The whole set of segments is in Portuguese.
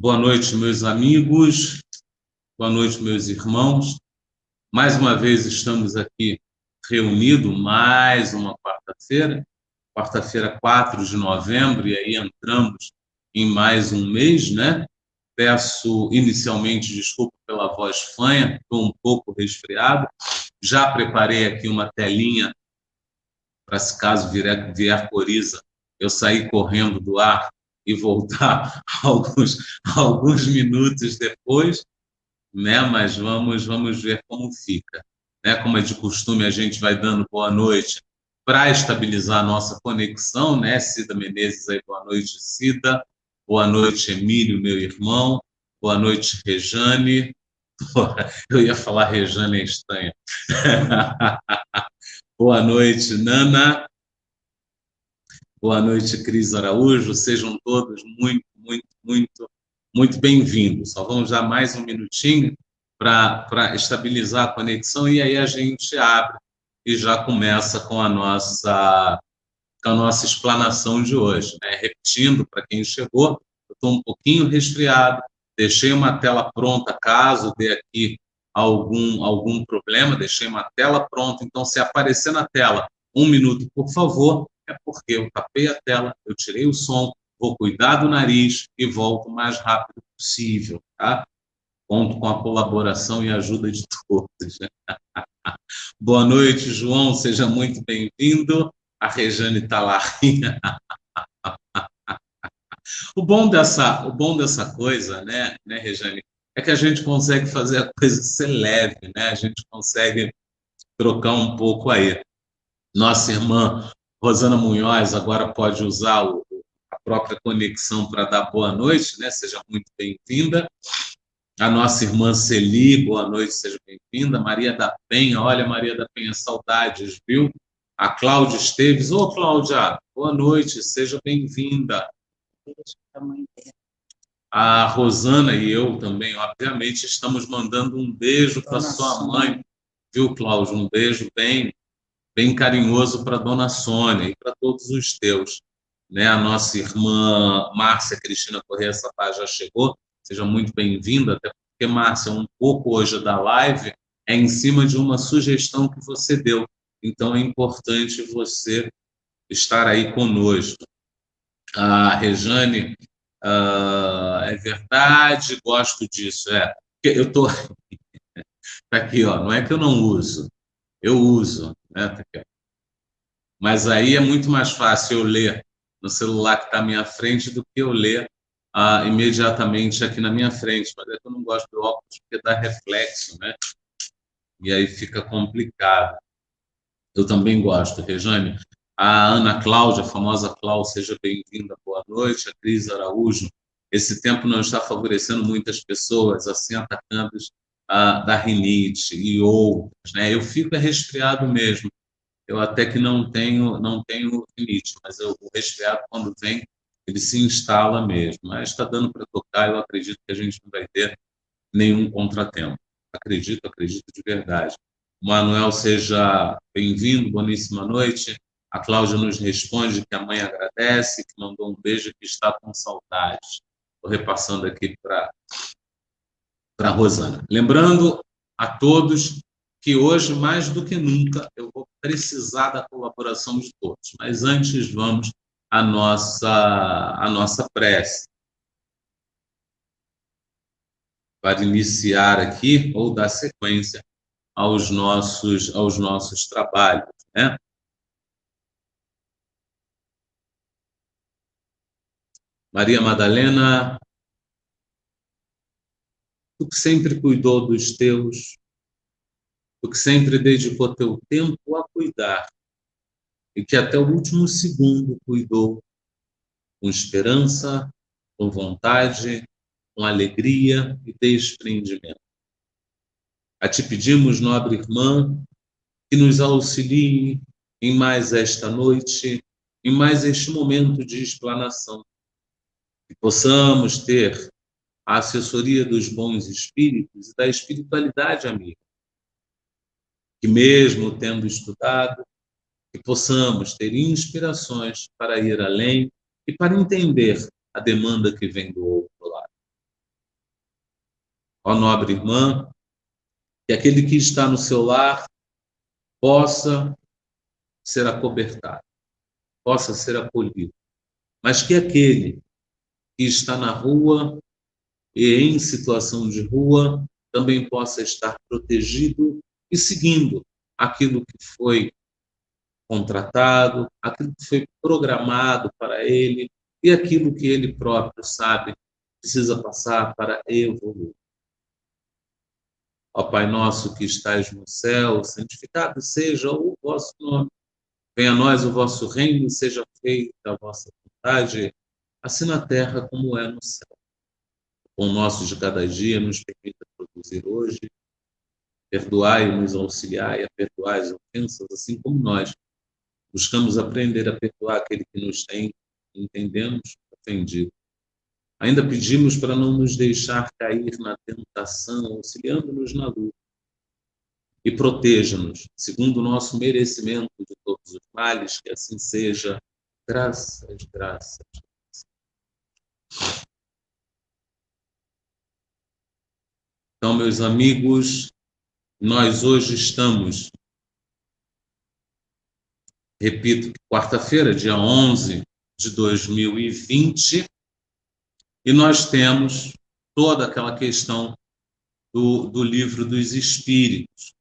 Boa noite, meus amigos. Boa noite, meus irmãos. Mais uma vez estamos aqui reunidos, mais uma quarta-feira, 4 de novembro, e aí entramos em mais um mês, né? Peço inicialmente desculpa pela voz fanha, estou um pouco resfriado. Já preparei aqui uma telinha para, se caso vier coriza, eu sair correndo do ar e voltar alguns minutos depois, né? Mas vamos ver como fica, né? Como é de costume, a gente vai dando boa noite para estabilizar a nossa conexão, né? Cida Menezes aí, boa noite, Cida. Boa noite, Emílio, meu irmão. Boa noite, Rejane. Eu ia falar Rejane é estranha. Boa noite, Nana. Boa noite, Cris Araújo. Sejam todos muito bem-vindos. Só vamos dar mais um minutinho para estabilizar a conexão e aí a gente abre e já começa com a nossa explanação de hoje, né? Repetindo, para quem chegou, eu estou um pouquinho resfriado, deixei uma tela pronta caso dê aqui algum problema, deixei uma tela pronta, então se aparecer na tela 1 minuto, por favor, é porque eu tapei a tela, eu tirei o som, vou cuidar do nariz e volto o mais rápido possível, tá? Conto com a colaboração e ajuda de todos, né? Boa noite, João, seja muito bem-vindo. A Rejane está lá. O bom dessa coisa, né, Rejane, é que a gente consegue fazer a coisa ser leve, né? A gente consegue trocar um pouco aí. Nossa irmã Rosana Munhoz agora pode usar a própria conexão para dar boa noite, né? Seja muito bem-vinda. A nossa irmã Celi, boa noite, seja bem-vinda. Maria da Penha, olha, Maria da Penha, saudades, viu? A Cláudia Esteves, ô Cláudia, boa noite, seja bem-vinda. A Rosana e eu também, obviamente, estamos mandando um beijo para sua mãe, viu, Cláudia? Um beijo bem carinhoso para Dona Sônia e para todos os teus, né? A nossa irmã Márcia Cristina Correia Sapá já chegou, seja muito bem-vinda, até porque, Márcia, um pouco hoje da live é em cima de uma sugestão que você deu, então é importante você estar aí conosco. A Rejane, é verdade, gosto disso, eu estou tá aqui, ó, não é que eu não uso, eu uso, né? Tá aqui, ó. Mas aí é muito mais fácil eu ler no celular que está à minha frente do que eu ler imediatamente aqui na minha frente. Mas é que eu não gosto do óculos porque dá reflexo, né? E aí fica complicado. Eu também gosto, Rejane. A Ana Cláudia, a famosa Cláudia, seja bem-vinda, boa noite. A Cris Araújo, esse tempo não está favorecendo muitas pessoas, assim, atacantes da rinite e outras, né? Eu fico resfriado mesmo. Eu até que não tenho rinite, mas o resfriado, quando vem, ele se instala mesmo. Mas está dando para tocar, eu acredito que a gente não vai ter nenhum contratempo. Acredito de verdade. Manuel, seja bem-vindo, boníssima noite. A Cláudia nos responde que a mãe agradece, que mandou um beijo e que está com saudades. Estou repassando aqui para a Rosana. Lembrando a todos que hoje, mais do que nunca, eu vou precisar da colaboração de todos. Mas antes, vamos à nossa prece. Para iniciar aqui, ou dar sequência aos nossos trabalhos, né? Maria Madalena, tu que sempre cuidou dos teus, tu que sempre dedicou teu tempo a cuidar, e que até o último segundo cuidou com esperança, com vontade, com alegria e desprendimento. A ti pedimos, nobre irmã, que nos auxilie em mais esta noite, em mais este momento de explanação, que possamos ter a assessoria dos bons espíritos e da espiritualidade amiga, que mesmo tendo estudado, que possamos ter inspirações para ir além e para entender a demanda que vem do outro lado. ó nobre irmã, que aquele que está no seu lar possa ser acobertado, possa ser acolhido, mas que aquele que está na rua e em situação de rua também possa estar protegido e seguindo aquilo que foi contratado, aquilo que foi programado para ele e aquilo que ele próprio sabe precisa passar para evoluir. Ó Pai nosso que estais no céu, santificado seja o vosso nome. Venha a nós o vosso reino, seja feita a vossa vontade, assim na terra como é no céu. O pão nosso de cada dia nos permita produzir hoje. Perdoai-nos, auxiliai a perdoar as ofensas, assim como nós buscamos aprender a perdoar aquele que nos tem, entendemos, ofendido. Ainda pedimos para não nos deixar cair na tentação, auxiliando-nos na luta. E proteja-nos, segundo o nosso merecimento de todos os males, que assim seja. Graças, graças. Então, meus amigos, nós hoje estamos, repito, quarta-feira, dia 11 de 2020, e nós temos toda aquela questão do livro dos Espíritos.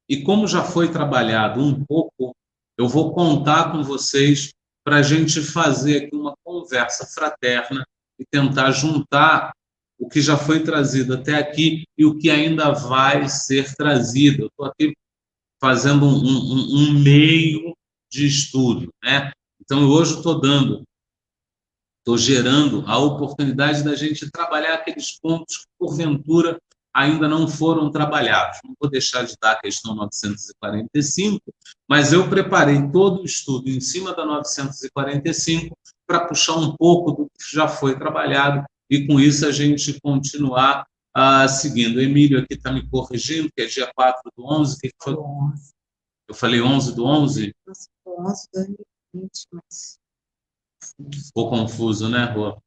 E como já foi trabalhado um pouco, eu vou contar com vocês para a gente fazer aqui uma conversa fraterna e tentar juntar o que já foi trazido até aqui e o que ainda vai ser trazido. Eu estou aqui fazendo um meio de estudo, né? Então, hoje estou gerando a oportunidade da gente trabalhar aqueles pontos que, porventura, ainda não foram trabalhados. Não vou deixar de dar a questão 945, mas eu preparei todo o estudo em cima da 945 para puxar um pouco do que já foi trabalhado e, com isso, a gente continuar seguindo. O Emílio aqui está me corrigindo, que é dia 4 do 11. Que foi? Eu falei 11 do 11? 11 do 2020, mas... Ficou confuso, né, Rô?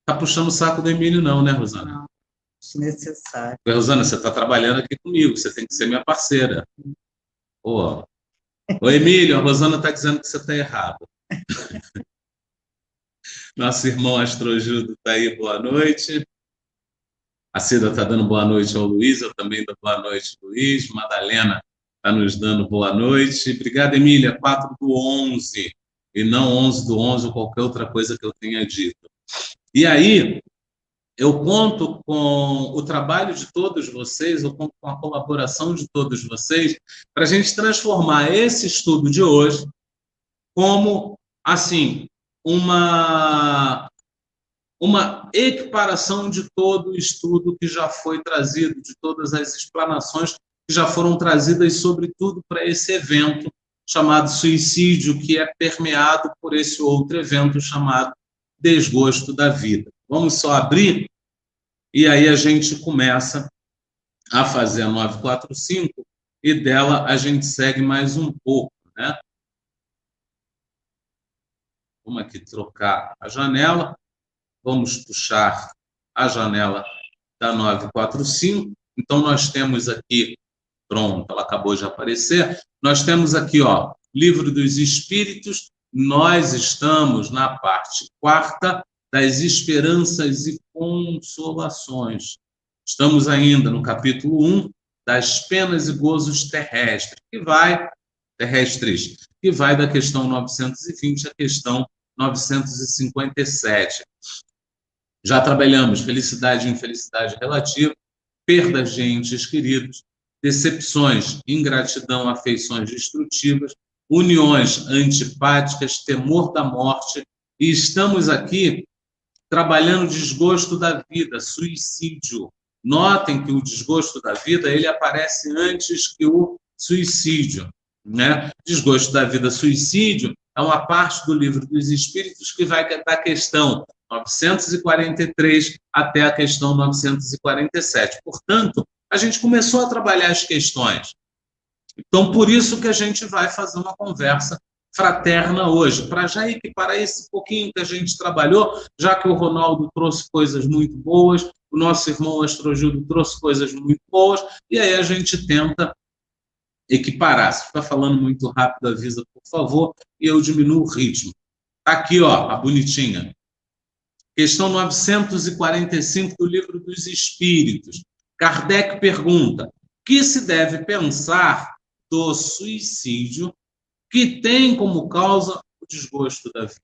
Tá puxando o saco do Emílio não, né, Rosana? Não, desnecessário. Rosana, você está trabalhando aqui comigo, você tem que ser minha parceira. Ô, Emílio, a Rosana está dizendo que você está errado. Nosso irmão Astrogildo está aí, boa noite. A Cida está dando boa noite ao Luiz, eu também dou boa noite, Luiz. Madalena está nos dando boa noite. Obrigado, Emília. 4 do 11, e não 11 do 11 ou qualquer outra coisa que eu tenha dito. E aí, eu conto com o trabalho de todos vocês, eu conto com a colaboração de todos vocês, para a gente transformar esse estudo de hoje como, assim, uma equiparação de todo o estudo que já foi trazido, de todas as explanações que já foram trazidas, sobretudo para esse evento chamado suicídio, que é permeado por esse outro evento chamado desgosto da vida. Vamos só abrir, e aí a gente começa a fazer a 945, e dela a gente segue mais um pouco, né? Vamos aqui trocar a janela, vamos puxar a janela da 945. Então, nós temos aqui, pronto, ela acabou de aparecer, nós temos aqui, ó, Livro dos Espíritos, nós estamos na parte 4ª das esperanças e consolações. Estamos ainda no capítulo 1 das penas e gozos terrestres, que vai da questão 920 à questão 957. Já trabalhamos felicidade e infelicidade relativa, perdas de entes queridos, decepções, ingratidão, afeições destrutivas, uniões antipáticas, temor da morte, e estamos aqui trabalhando o desgosto da vida, suicídio. Notem que o desgosto da vida ele aparece antes que o suicídio, né? Desgosto da vida, suicídio, é uma parte do Livro dos Espíritos que vai da questão 943 até a questão 947. Portanto, a gente começou a trabalhar as questões. Então, por isso que a gente vai fazer uma conversa fraterna hoje, para já equiparar esse pouquinho que a gente trabalhou, já que o Ronaldo trouxe coisas muito boas, o o nosso irmão Astrogildo trouxe coisas muito boas, e aí a gente tenta equiparar. Se está falando muito rápido, avisa, por favor, e eu diminuo o ritmo. Está aqui, ó, a bonitinha. Questão 945 do Livro dos Espíritos. Kardec pergunta: que se deve pensar do suicídio que tem como causa o desgosto da vida?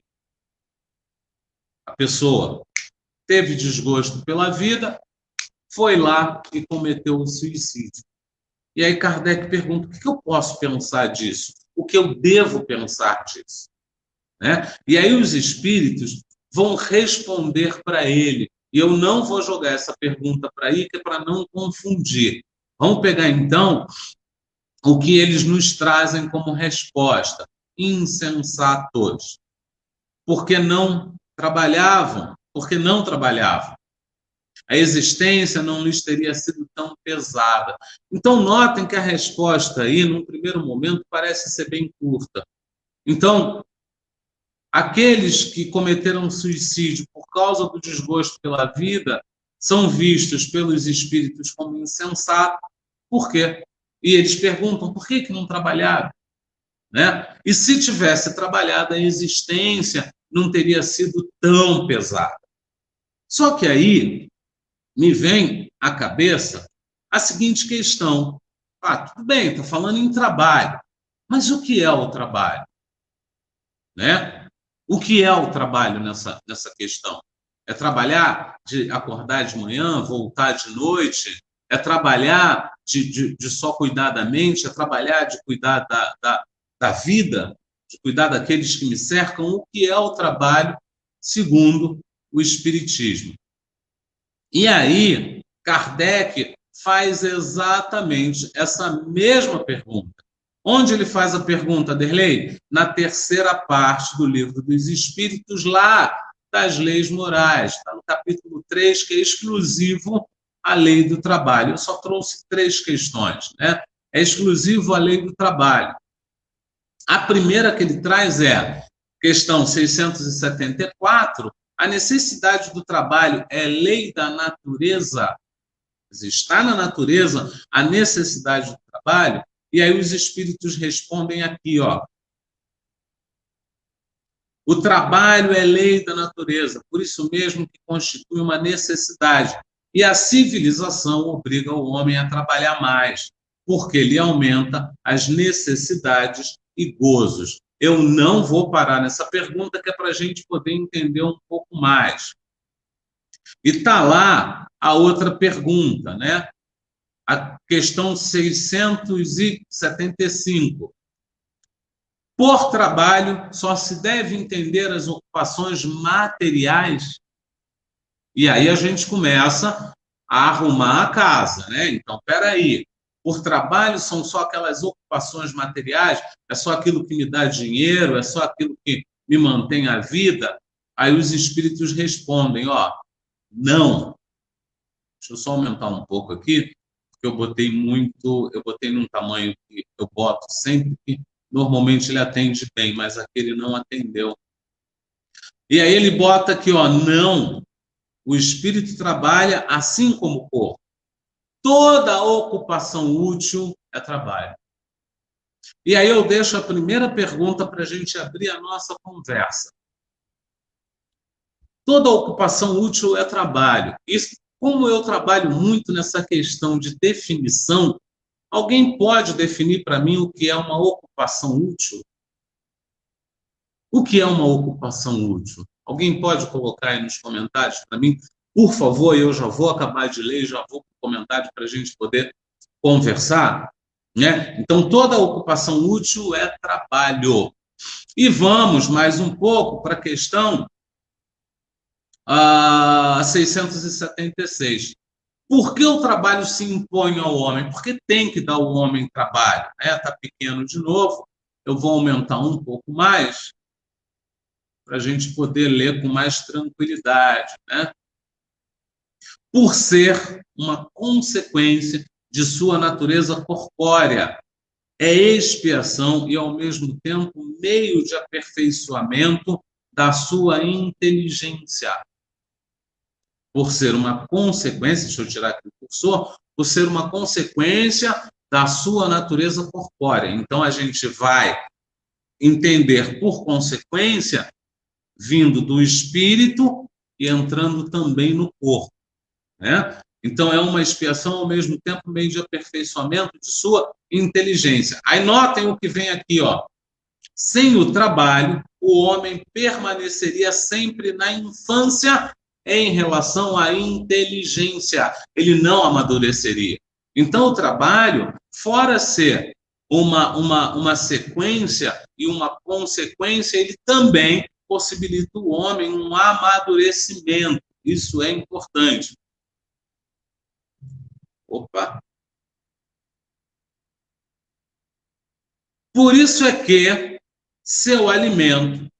A pessoa teve desgosto pela vida, foi lá e cometeu o suicídio. E aí Kardec pergunta: o que eu posso pensar disso? O que eu devo pensar disso? Né? E aí os espíritos vão responder para ele. E eu não vou jogar essa pergunta para aí, que é para não confundir. Vamos pegar, então, o que eles nos trazem como resposta. Insensatos. Porque não trabalhavam. Porque não trabalhavam. A existência não lhes teria sido tão pesada. Então, notem que a resposta aí, num primeiro momento, parece ser bem curta. Então, aqueles que cometeram suicídio por causa do desgosto pela vida são vistos pelos espíritos como insensatos. Por quê? E eles perguntam: por que não trabalharam? Né? E se tivesse trabalhado, a existência não teria sido tão pesada. Só que aí me vem à cabeça a seguinte questão. Tudo bem, está falando em trabalho, mas o que é o trabalho? Né? O que é o trabalho nessa questão? É trabalhar de acordar de manhã, voltar de noite? É trabalhar de só cuidar da mente? É trabalhar de cuidar da vida? De cuidar daqueles que me cercam? O que é o trabalho segundo o Espiritismo? E aí, Kardec faz exatamente essa mesma pergunta. Onde ele faz a pergunta, Derlei? Na terceira parte do Livro dos Espíritos, lá das leis morais. Está no capítulo 3, que é exclusivo à lei do trabalho. Eu só trouxe 3 questões, né? É exclusivo à lei do trabalho. A primeira que ele traz é, questão 674, a necessidade do trabalho é lei da natureza? Está na natureza a necessidade do trabalho? E aí os espíritos respondem aqui, ó. O trabalho é lei da natureza, por isso mesmo que constitui uma necessidade. E a civilização obriga o homem a trabalhar mais, porque lhe aumenta as necessidades e gozos. Eu não vou parar nessa pergunta, que é para a gente poder entender um pouco mais. E está lá a outra pergunta, né? A questão 675. Por trabalho, só se deve entender as ocupações materiais. E aí a gente começa a arrumar a casa, né? Então, espera aí. Por trabalho são só aquelas ocupações materiais? É só aquilo que me dá dinheiro? É só aquilo que me mantém a vida? Aí os espíritos respondem, ó, não. Deixa eu só aumentar um pouco aqui, porque eu botei num tamanho que eu boto sempre que normalmente ele atende bem, mas aquele não atendeu. E aí ele bota aqui, ó, não, o espírito trabalha assim como o corpo. Toda ocupação útil é trabalho. E aí eu deixo a primeira pergunta para a gente abrir a nossa conversa. Toda ocupação útil é trabalho. Isso, como eu trabalho muito nessa questão de definição, alguém pode definir para mim o que é uma ocupação útil? O que é uma ocupação útil? Alguém pode colocar aí nos comentários para mim? Por favor, eu já vou acabar de ler, já vou para o comentário para a gente poder conversar. Né? Então, toda ocupação útil é trabalho. E vamos mais um pouco para a questão 676. Por que o trabalho se impõe ao homem? Porque tem que dar ao homem trabalho. Está pequeno de novo, eu vou aumentar um pouco mais para a gente poder ler com mais tranquilidade. Né? Por ser uma consequência de sua natureza corpórea. É expiação e, ao mesmo tempo, meio de aperfeiçoamento da sua inteligência. por ser uma consequência, deixa eu tirar aqui o cursor, por ser uma consequência da sua natureza corpórea. Então, a gente vai entender por consequência, vindo do espírito e entrando também no corpo, né? Então, é uma expiação, ao mesmo tempo, meio de aperfeiçoamento de sua inteligência. Aí, notem o que vem aqui, ó. Sem o trabalho, o homem permaneceria sempre na infância em relação à inteligência. Ele não amadureceria. Então, o trabalho, fora ser uma sequência e uma consequência, ele também possibilita o homem um amadurecimento. Isso é importante. Opa! Por isso é que seu alimento,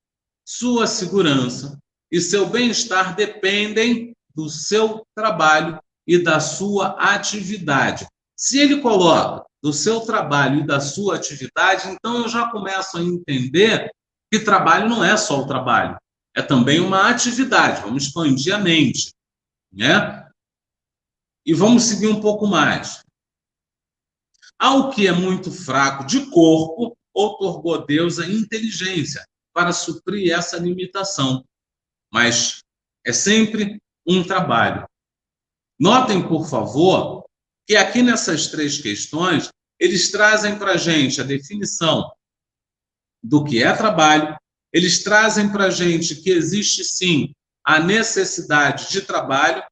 sua segurança e seu bem-estar dependem do seu trabalho e da sua atividade. Se ele coloca do seu trabalho e da sua atividade, então eu já começo a entender que trabalho não é só o trabalho, é também uma atividade. Vamos expandir a mente, né? E vamos seguir um pouco mais. Ao que é muito fraco de corpo, outorgou Deus a inteligência para suprir essa limitação. Mas é sempre um trabalho. Notem, por favor, que aqui nessas 3 questões, eles trazem para a gente a definição do que é trabalho, eles trazem para a gente que existe, sim, a necessidade de trabalho,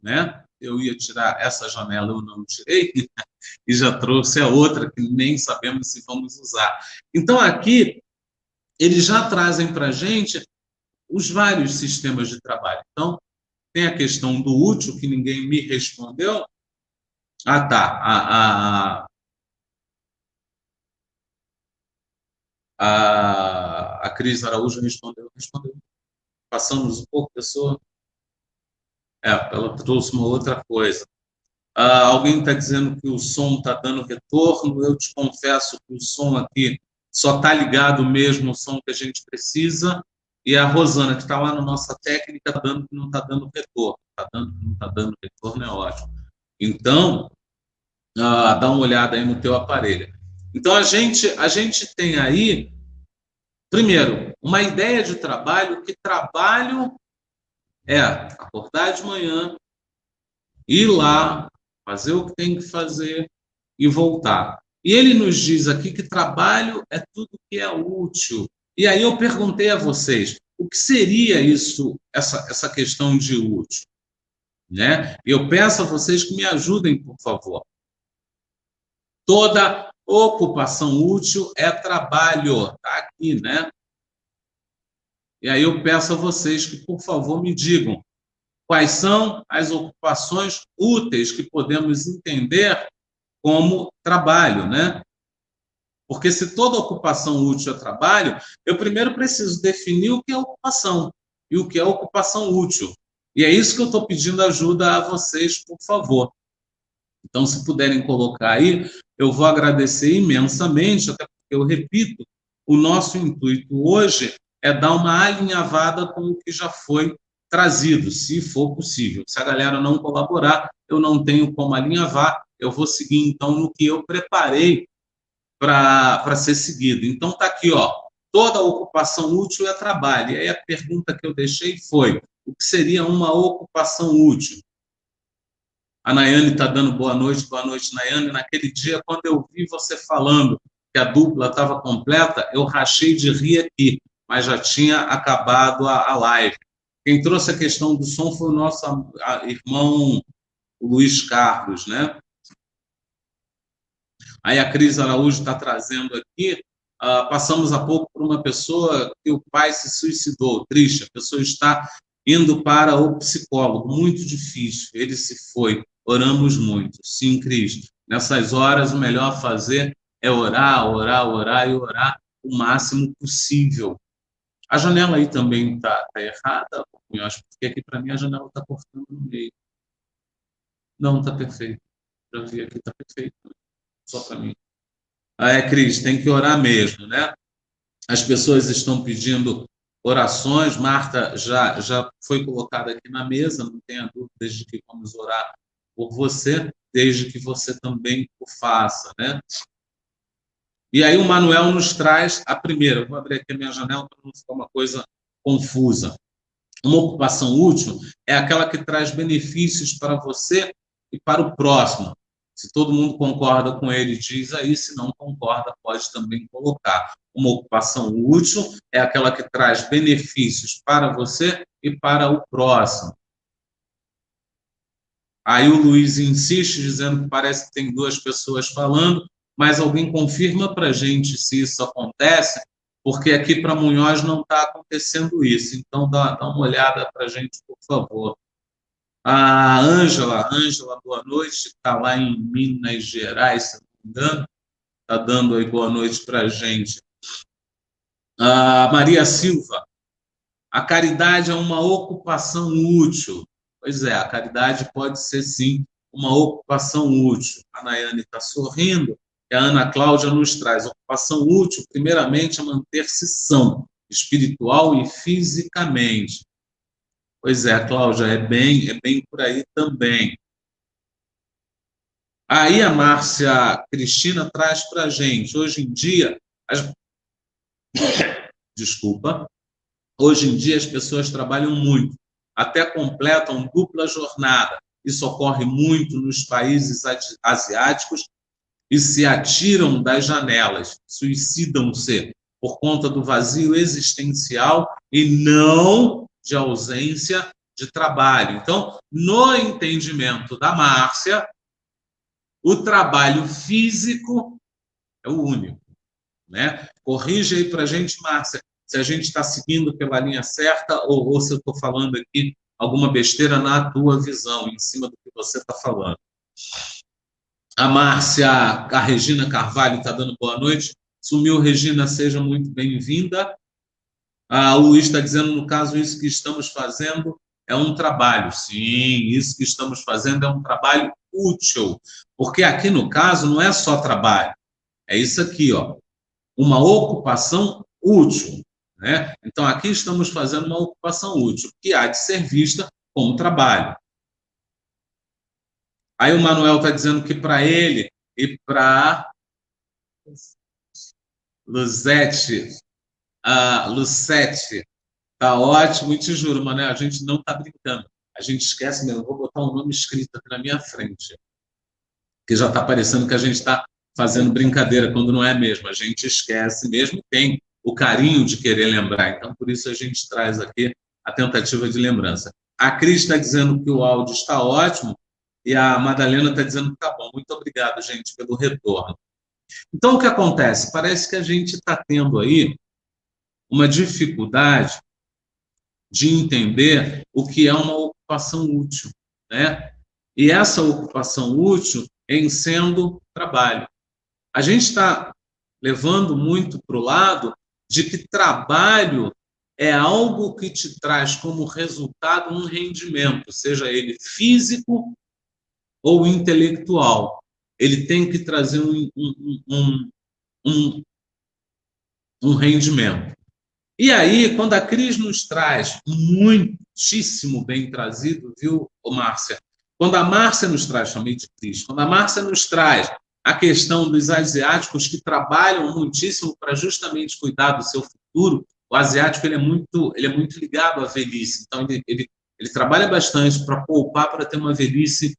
né? Eu ia tirar essa janela, eu não tirei, e já trouxe a outra, que nem sabemos se vamos usar. Então, aqui, eles já trazem para a gente os vários sistemas de trabalho. Então, tem a questão do útil, que ninguém me respondeu. Ah, tá. A Cris Araújo respondeu. Passamos um pouco, pessoa. Ela trouxe uma outra coisa. Alguém está dizendo que o som está dando retorno. Eu te confesso que o som aqui só está ligado mesmo ao som que a gente precisa. E a Rosana, que está lá na nossa técnica, está dando que não está dando retorno. Não está dando retorno, é ótimo. Então, dá uma olhada aí no teu aparelho. Então, a gente tem aí, primeiro, uma ideia de trabalho, que trabalho é acordar de manhã, ir lá, fazer o que tem que fazer e voltar. E ele nos diz aqui que trabalho é tudo que é útil. E aí eu perguntei a vocês, o que seria isso, essa questão de útil? Né? Eu peço a vocês que me ajudem, por favor. Toda ocupação útil é trabalho. Está aqui, né? E aí eu peço a vocês que, por favor, me digam quais são as ocupações úteis que podemos entender como trabalho, né? Porque se toda ocupação útil é trabalho, eu primeiro preciso definir o que é ocupação e o que é ocupação útil. E é isso que eu estou pedindo ajuda a vocês, por favor. Então, se puderem colocar aí, eu vou agradecer imensamente, até porque, eu repito, o nosso intuito hoje é dar uma alinhavada com o que já foi trazido, se for possível. Se a galera não colaborar, eu não tenho como alinhavar, eu vou seguir, então, no que eu preparei para ser seguido. Então, está aqui, ó, toda ocupação útil é trabalho. E aí a pergunta que eu deixei foi, o que seria uma ocupação útil? A Nayane está dando boa noite, Nayane. Naquele dia, quando eu vi você falando que a dupla estava completa, eu rachei de rir aqui, mas já tinha acabado a live. Quem trouxe a questão do som foi o nosso irmão Luiz Carlos, né? Aí a Cris Araújo está trazendo aqui, passamos há pouco por uma pessoa que o pai se suicidou, triste, a pessoa está indo para o psicólogo, muito difícil, ele se foi, oramos muito. Sim, Cris, nessas horas o melhor a fazer é orar, orar, orar e orar o máximo possível. A janela aí também está errada, eu acho, porque aqui para mim a janela está cortando no meio. Não, está perfeito. Já vi aqui, está perfeito. Só para mim. Cris, tem que orar mesmo, né? As pessoas estão pedindo orações. Marta já foi colocada aqui na mesa, não tenha dúvidas de que vamos orar por você, desde que você também o faça, né? E aí o Manuel nos traz a primeira. Vou abrir aqui a minha janela para não ficar uma coisa confusa. Uma ocupação útil é aquela que traz benefícios para você e para o próximo. Se todo mundo concorda com ele, diz aí. Se não concorda, pode também colocar. Uma ocupação útil é aquela que traz benefícios para você e para o próximo. Aí o Luiz insiste, dizendo que parece que tem duas pessoas falando, mas alguém confirma para a gente se isso acontece, porque aqui para Munhoz não está acontecendo isso. Então, dá uma olhada para a gente, por favor. A Ângela, boa noite, está lá em Minas Gerais, se não me engano, está dando aí boa noite para a gente. A Maria Silva, a caridade é uma ocupação útil. Pois é, a caridade pode ser, sim, uma ocupação útil. A Nayane está sorrindo, e a Ana Cláudia nos traz ocupação útil, primeiramente, a manter-se são, espiritual e fisicamente. Pois é, Cláudia, é bem por aí também. Aí a Márcia Cristina traz para a gente, hoje em dia, desculpa, hoje em dia as pessoas trabalham muito, até completam dupla jornada. Isso ocorre muito nos países asiáticos e se atiram das janelas, suicidam-se por conta do vazio existencial e não de ausência de trabalho. Então, no entendimento da Márcia, o trabalho físico é o único, né? Corrige aí para a gente, Márcia, se a gente está seguindo pela linha certa ou se eu estou falando aqui alguma besteira na tua visão, em cima do que você está falando. A Márcia, a Regina Carvalho está dando boa noite. Sumiu, Regina, seja muito bem-vinda. O Luiz está dizendo, no caso, isso que estamos fazendo é um trabalho. Sim, isso que estamos fazendo é um trabalho útil. Porque aqui, no caso, não é só trabalho. É isso aqui, ó. Uma ocupação útil, né? Então, aqui estamos fazendo uma ocupação útil, que há de ser vista como trabalho. Aí o Manuel está dizendo que para ele e para Lucete está ótimo, e te juro, Manuel, a gente não está brincando. A gente esquece mesmo, eu vou botar um nome escrito aqui na minha frente, que já está parecendo que a gente está fazendo brincadeira, quando não é mesmo. A gente esquece mesmo, tem o carinho de querer lembrar. Então, por isso a gente traz aqui a tentativa de lembrança. A Cris está dizendo que o áudio está ótimo, e a Madalena está dizendo que está bom. Muito obrigado, gente, pelo retorno. Então, o que acontece? Parece que a gente está tendo aí uma dificuldade de entender o que é uma ocupação útil, né? E essa ocupação útil em sendo trabalho. A gente está levando muito para o lado de que trabalho é algo que te traz como resultado um rendimento, seja ele físico ou intelectual. Ele tem que trazer um rendimento. E aí, quando a Cris nos traz, muitíssimo bem trazido, viu, Márcia? Quando a Márcia nos traz, chamei de Cris, quando a Márcia nos traz a questão dos asiáticos que trabalham muitíssimo para justamente cuidar do seu futuro, o asiático ele é muito ligado à velhice, então ele trabalha bastante para poupar, para ter uma velhice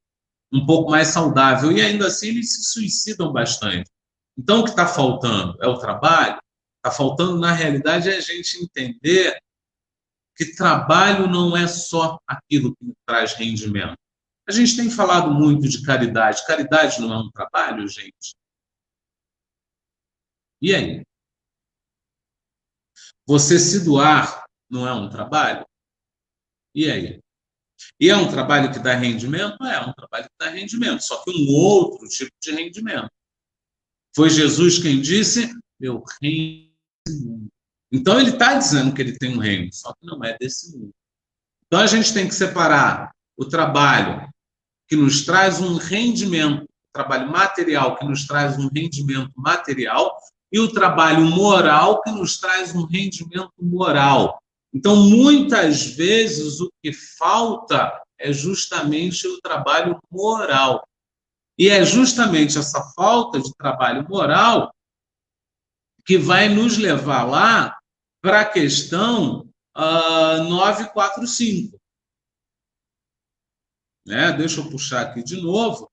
um pouco mais saudável, e ainda assim eles se suicidam bastante. Então, o que está faltando é o trabalho. Está faltando, na realidade, é a gente entender que trabalho não é só aquilo que traz rendimento. A gente tem falado muito de caridade. Caridade não é um trabalho, gente? E aí? Você se doar não é um trabalho? E aí? E é um trabalho que dá rendimento? É um trabalho que dá rendimento, só que um outro tipo de rendimento. Foi Jesus quem disse, meu reino. Então, ele está dizendo que ele tem um reino, só que não é desse mundo. Então, a gente tem que separar o trabalho que nos traz um rendimento, o trabalho material que nos traz um rendimento material, e o trabalho moral que nos traz um rendimento moral. Então, muitas vezes, o que falta é justamente o trabalho moral. E é justamente essa falta de trabalho moral que vai nos levar lá para a questão 945. Né? Deixa eu puxar aqui de novo.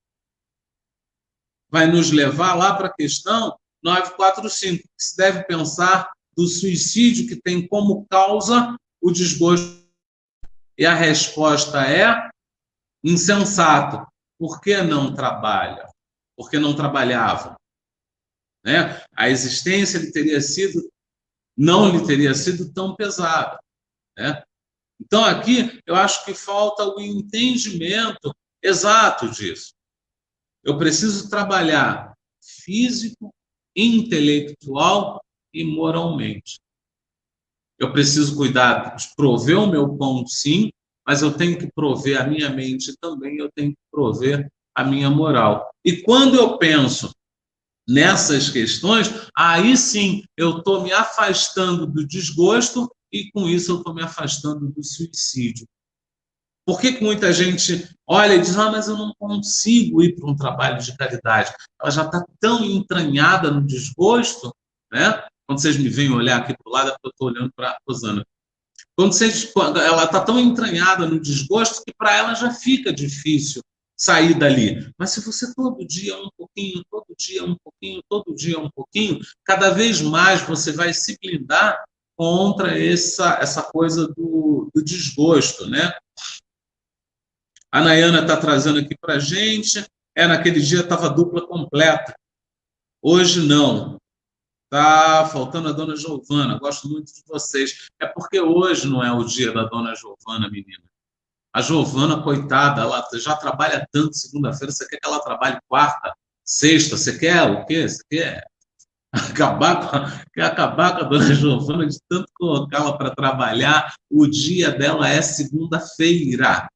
Vai nos levar lá para a questão 945, que se deve pensar do suicídio que tem como causa o desgosto. E a resposta é insensato. Por que não trabalha? Porque não trabalhava. Né? A existência não lhe teria sido tão pesada. Né? Então, aqui, eu acho que falta o entendimento exato disso. Eu preciso trabalhar físico, intelectual e moralmente. Eu preciso cuidar de prover o meu pão, sim, mas eu tenho que prover a minha mente também, eu tenho que prover a minha moral. E quando eu penso nessas questões, aí sim eu estou me afastando do desgosto e com isso eu estou me afastando do suicídio. Por que muita gente olha e diz, mas eu não consigo ir para um trabalho de caridade? Ela já está tão entranhada no desgosto, né? Quando vocês me veem olhar aqui para o lado, é porque eu estou olhando para a Rosana. Quando ela está tão entranhada no desgosto que para ela já fica difícil sair dali. Mas se você todo dia um pouquinho, todo dia um pouquinho, todo dia um pouquinho, cada vez mais você vai se blindar contra essa coisa do desgosto, né? A Nayana está trazendo aqui para a gente. Naquele dia estava dupla completa. Hoje não. Está faltando a Dona Giovana. Gosto muito de vocês. É porque hoje não é o dia da Dona Giovana, menina. A Giovana, coitada, ela já trabalha tanto segunda-feira. Você quer que ela trabalhe quarta, sexta? Você quer o quê? Você quer acabar com a Dona Giovana de tanto colocá-la para trabalhar? O dia dela é segunda-feira.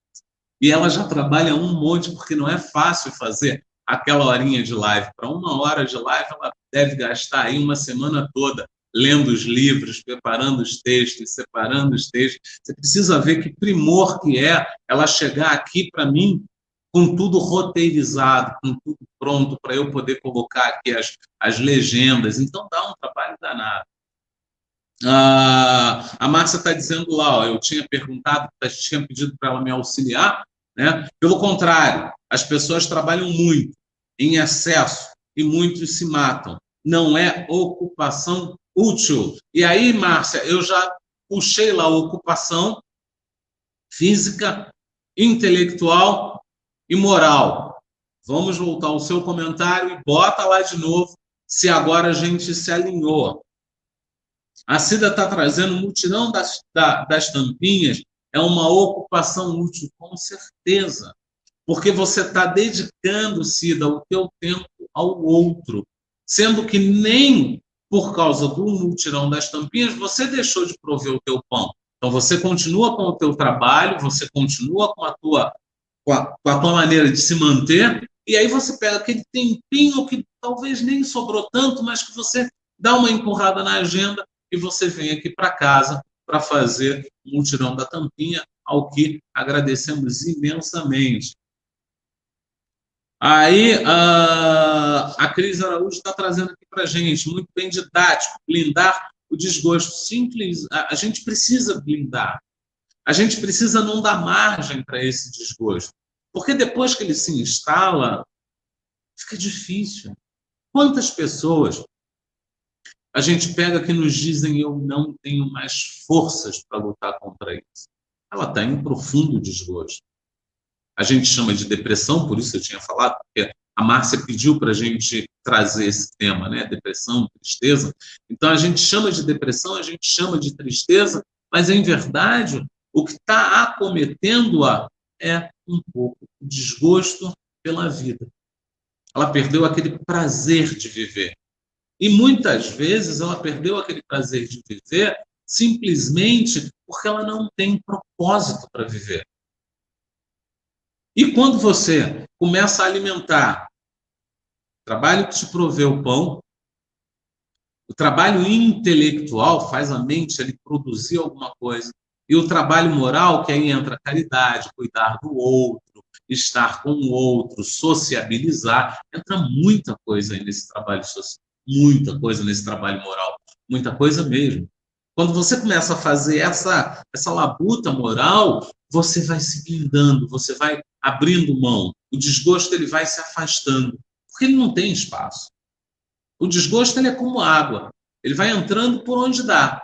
E ela já trabalha um monte, porque não é fácil fazer aquela horinha de live. Para 1 hora de live, ela deve gastar aí uma semana toda lendo os livros, preparando os textos, separando os textos. Você precisa ver que primor que é ela chegar aqui para mim com tudo roteirizado, com tudo pronto para eu poder colocar aqui as legendas. Então dá um trabalho danado. A Márcia está dizendo lá, eu tinha perguntado, tinha pedido para ela me auxiliar, né? Pelo contrário, as pessoas trabalham muito, em excesso, e muitos se matam. Não é ocupação útil. E aí, Márcia, eu já puxei lá a ocupação física, intelectual e moral. Vamos voltar ao seu comentário e bota lá de novo se agora a gente se alinhou. A Cida está trazendo o mutirão das tampinhas, é uma ocupação útil, com certeza, porque você está dedicando, Cida, o teu tempo ao outro, sendo que nem por causa do mutirão das tampinhas você deixou de prover o teu pão. Então você continua com o teu trabalho, você continua com a tua maneira de se manter, e aí você pega aquele tempinho que talvez nem sobrou tanto, mas que você dá uma empurrada na agenda e você vem aqui para casa para fazer o mutirão da tampinha, ao que agradecemos imensamente. Aí a Cris Araújo está trazendo aqui para a gente, muito bem didático, blindar o desgosto. Simples, a gente precisa blindar. A gente precisa não dar margem para esse desgosto. Porque depois que ele se instala, fica difícil. Quantas pessoas a gente pega que nos dizem eu não tenho mais forças para lutar contra isso? Ela está em profundo desgosto. A gente chama de depressão, por isso eu tinha falado, porque a Márcia pediu para a gente trazer esse tema, né? Depressão, tristeza. Então a gente chama de depressão, a gente chama de tristeza, mas em verdade o que está acometendo-a é um pouco o desgosto pela vida. Ela perdeu aquele prazer de viver. E muitas vezes ela perdeu aquele prazer de viver simplesmente porque ela não tem propósito para viver. E quando você começa a alimentar o trabalho que te provê o pão, O trabalho intelectual faz a mente ali produzir alguma coisa. E o trabalho moral, que aí entra a caridade, cuidar do outro, estar com o outro, sociabilizar, entra muita coisa aí nesse trabalho social, muita coisa nesse trabalho moral, muita coisa mesmo. Quando você começa a fazer essa labuta moral, você vai se blindando, você vai abrindo mão. O desgosto ele vai se afastando, porque ele não tem espaço. O desgosto ele é como água, ele vai entrando por onde dá.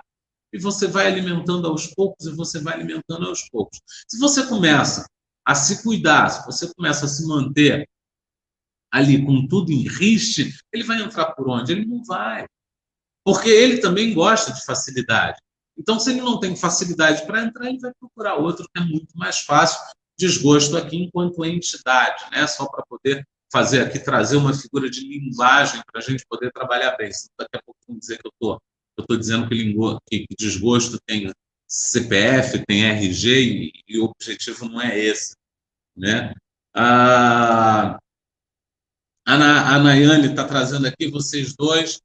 E você vai alimentando aos poucos, e você vai alimentando aos poucos. Se você começa a se cuidar, se você começa a se manter ali com tudo em riste, ele vai entrar por onde? Ele não vai. Porque ele também gosta de facilidade. Então, se ele não tem facilidade para entrar, ele vai procurar outro que é muito mais fácil. Desgosto aqui enquanto entidade, né? Só para poder fazer aqui, trazer uma figura de linguagem para a gente poder trabalhar bem. Senão, daqui a pouco vão dizer que eu estou dizendo que desgosto tem CPF, tem RG, e o objetivo não é esse, né? A Nayane está trazendo aqui vocês dois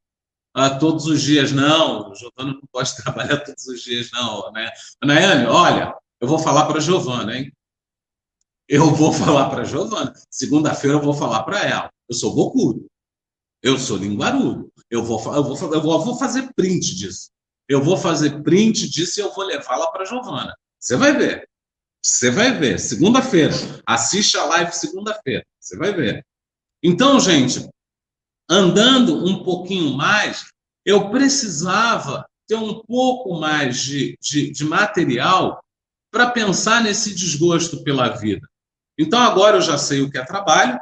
todos os dias. Não, o Giovana não pode trabalhar todos os dias, não, né? Nayane, olha, eu vou falar para a Giovana, hein? Eu vou falar para a Giovana. Segunda-feira eu vou falar para ela. Eu sou bocudo. Eu sou linguarudo. Eu vou fazer print disso. Eu vou fazer print disso e eu vou levá-la para a Giovana. Você vai ver. Você vai ver. Segunda-feira. Assiste a live segunda-feira. Você vai ver. Então, gente, andando um pouquinho mais, eu precisava ter um pouco mais de material para pensar nesse desgosto pela vida. Então, agora eu já sei o que é trabalho,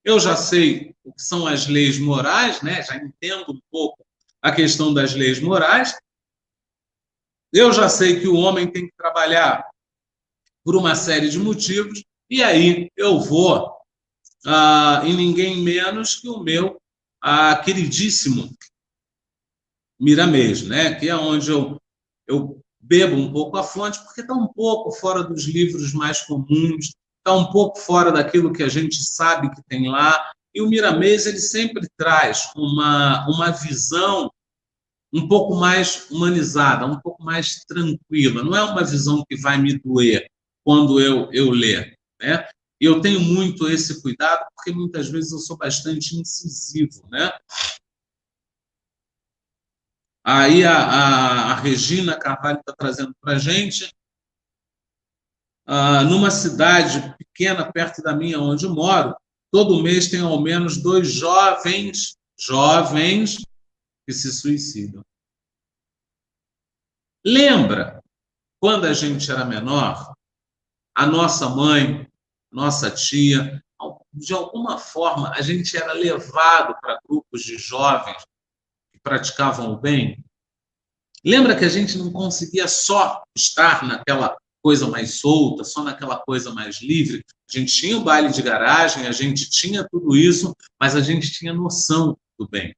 eu já sei o que são as leis morais, né? Já entendo um pouco a questão das leis morais. Eu já sei que o homem tem que trabalhar por uma série de motivos, e aí eu vou em ninguém menos que o meu queridíssimo Miramês, né? Que é onde eu bebo um pouco a fonte, porque está um pouco fora dos livros mais comuns, está um pouco fora daquilo que a gente sabe que tem lá. E o Miramês ele sempre traz uma visão um pouco mais humanizada, um pouco mais tranquila. Não é uma visão que vai me doer quando eu ler, né? E eu tenho muito esse cuidado, porque muitas vezes eu sou bastante incisivo, né? Aí a Regina Carvalho está trazendo para a gente, numa cidade pequena, perto da minha, onde eu moro, todo mês tem ao menos 2 jovens que se suicidam. Lembra, quando a gente era menor, a nossa mãe, nossa tia, de alguma forma, a gente era levado para grupos de jovens que praticavam o bem? Lembra que a gente não conseguia só estar naquela coisa mais solta, só naquela coisa mais livre? A gente tinha o baile de garagem, a gente tinha tudo isso, mas a gente tinha noção do bem.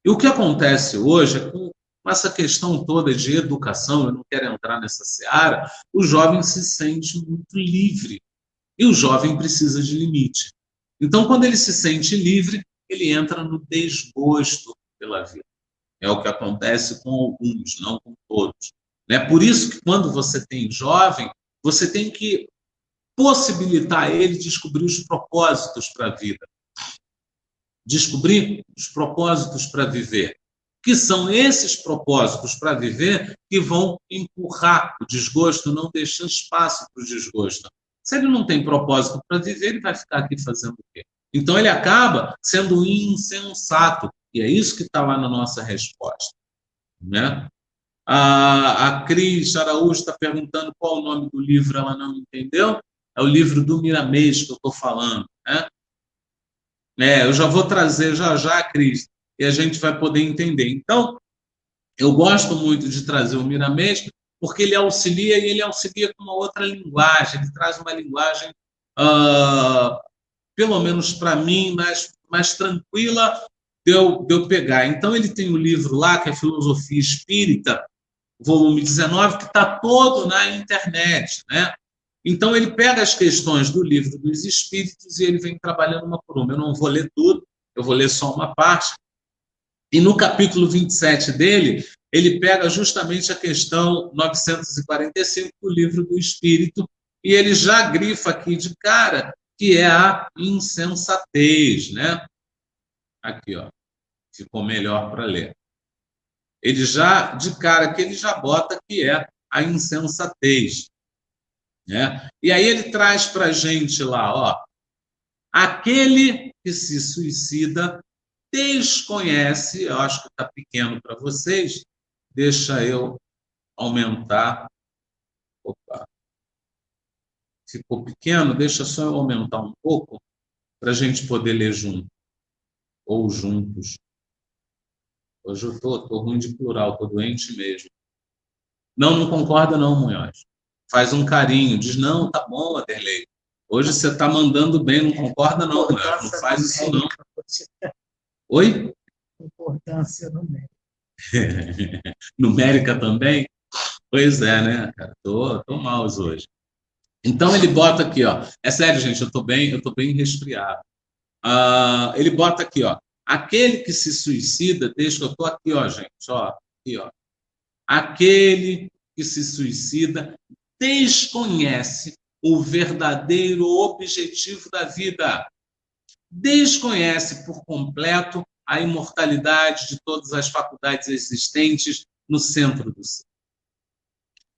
E o que acontece hoje é com essa questão toda de educação, eu não quero entrar nessa seara, o jovem se sente muito livre. E o jovem precisa de limite. Então, quando ele se sente livre, ele entra no desgosto pela vida. É o que acontece com alguns, não com todos. Né? Por isso que quando você tem jovem, você tem que possibilitar ele descobrir os propósitos para a vida. Descobrir os propósitos para viver. Que são esses propósitos para viver que vão empurrar o desgosto, não deixar espaço para o desgosto. Se ele não tem propósito para viver, ele vai ficar aqui fazendo o quê? Então ele acaba sendo insensato. E é isso que está lá na nossa resposta. Né? A Cris Araújo está perguntando qual o nome do livro, ela não entendeu. É o livro do Miramês que eu estou falando. Né? Eu já vou trazer já, Cris, e a gente vai poder entender. Então, eu gosto muito de trazer o Miramês, porque ele auxilia e ele auxilia com uma outra linguagem. Ele traz uma linguagem, pelo menos para mim, mais tranquila de eu pegar. Então, ele tem um livro lá, que é Filosofia Espírita, volume 19, que está todo na internet, né? Então, ele pega as questões do livro dos Espíritos e ele vem trabalhando uma por uma. Eu não vou ler tudo, eu vou ler só uma parte, E no capítulo 27 dele, ele pega justamente a questão 945 do livro do Espírito, e ele já grifa aqui de cara que é a insensatez, né? Aqui, ó, ficou melhor para ler. Ele já, de cara, que ele já bota que é a insensatez, né? E aí ele traz para a gente lá, ó, aquele que se suicida desconhece, eu acho que está pequeno para vocês, deixa eu aumentar. Opa, ficou pequeno, deixa só eu aumentar um pouco para a gente poder ler junto, ou juntos. Hoje eu tô ruim de plural, estou doente mesmo. Não concorda não, Munhoz. Faz um carinho, diz, não, tá bom, Aderlei. Hoje você está mandando bem, não concorda não, Munhoz. Não faz isso não. Oi? Importância numérica. Numérica também? Pois é, né, cara? Tô mal hoje. Então ele bota aqui, ó. É sério, gente, eu tô bem resfriado. Ele bota aqui, ó. Aquele que se suicida, deixa eu tô aqui, ó, gente, ó, aqui, ó. Aquele que se suicida desconhece o verdadeiro objetivo da vida. Desconhece por completo a imortalidade de todas as faculdades existentes no centro do ser.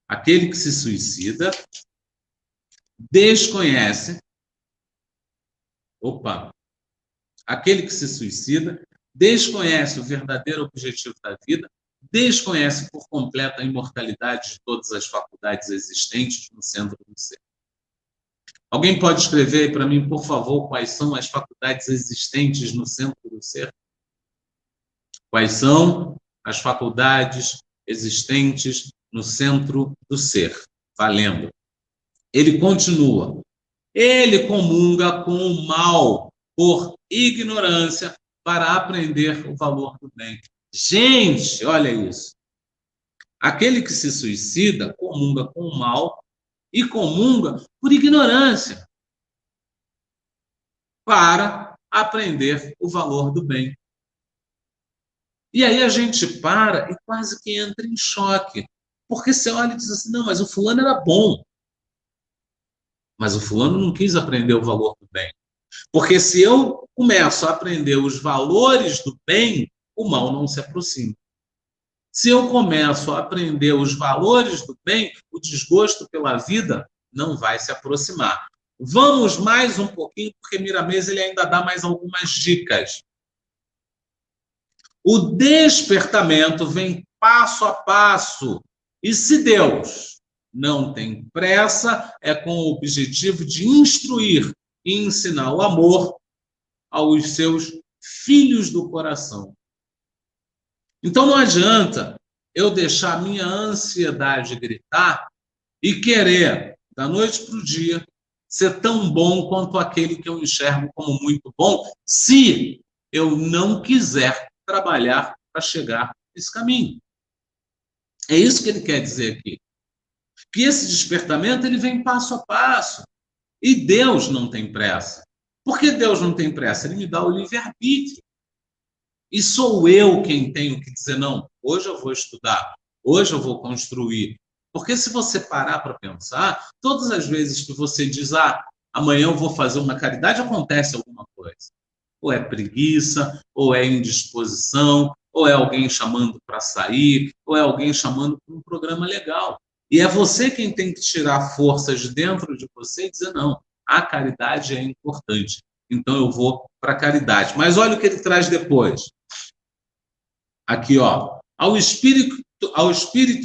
Aquele que se suicida desconhece. Aquele que se suicida desconhece o verdadeiro objetivo da vida, desconhece por completo a imortalidade de todas as faculdades existentes no centro do ser. Alguém pode escrever aí para mim, por favor, quais são as faculdades existentes no centro do ser? Quais são as faculdades existentes no centro do ser? Valendo. Ele continua. Ele comunga com o mal por ignorância para aprender o valor do bem. Gente, olha isso. Aquele que se suicida comunga com o mal e comunga por ignorância para aprender o valor do bem. E aí a gente para e quase que entra em choque. Porque você olha e diz assim, não, mas o fulano era bom. Mas o fulano não quis aprender o valor do bem. Porque se eu começo a aprender os valores do bem, o mal não se aproxima. Se eu começo a aprender os valores do bem, o desgosto pela vida não vai se aproximar. Vamos mais um pouquinho, porque Miramês ele ainda dá mais algumas dicas. O despertamento vem passo a passo. E se Deus não tem pressa, é com o objetivo de instruir e ensinar o amor aos seus filhos do coração. Então não adianta eu deixar a minha ansiedade gritar e querer, da noite para o dia, ser tão bom quanto aquele que eu enxergo como muito bom, se eu não quiser trabalhar para chegar nesse caminho. É isso que ele quer dizer aqui. Que esse despertamento ele vem passo a passo. E Deus não tem pressa. Por que Deus não tem pressa? Ele me dá o livre-arbítrio. E sou eu quem tenho que dizer, não, hoje eu vou estudar, hoje eu vou construir. Porque se você parar para pensar, todas as vezes que você diz, amanhã eu vou fazer uma caridade, acontece alguma coisa. Ou é preguiça, ou é indisposição, ou é alguém chamando para sair, ou é alguém chamando para um programa legal. E é você quem tem que tirar forças de dentro de você e dizer, não, a caridade é importante. Então eu vou para a caridade. Mas olha o que ele traz depois. Aqui, ó. Ao espírito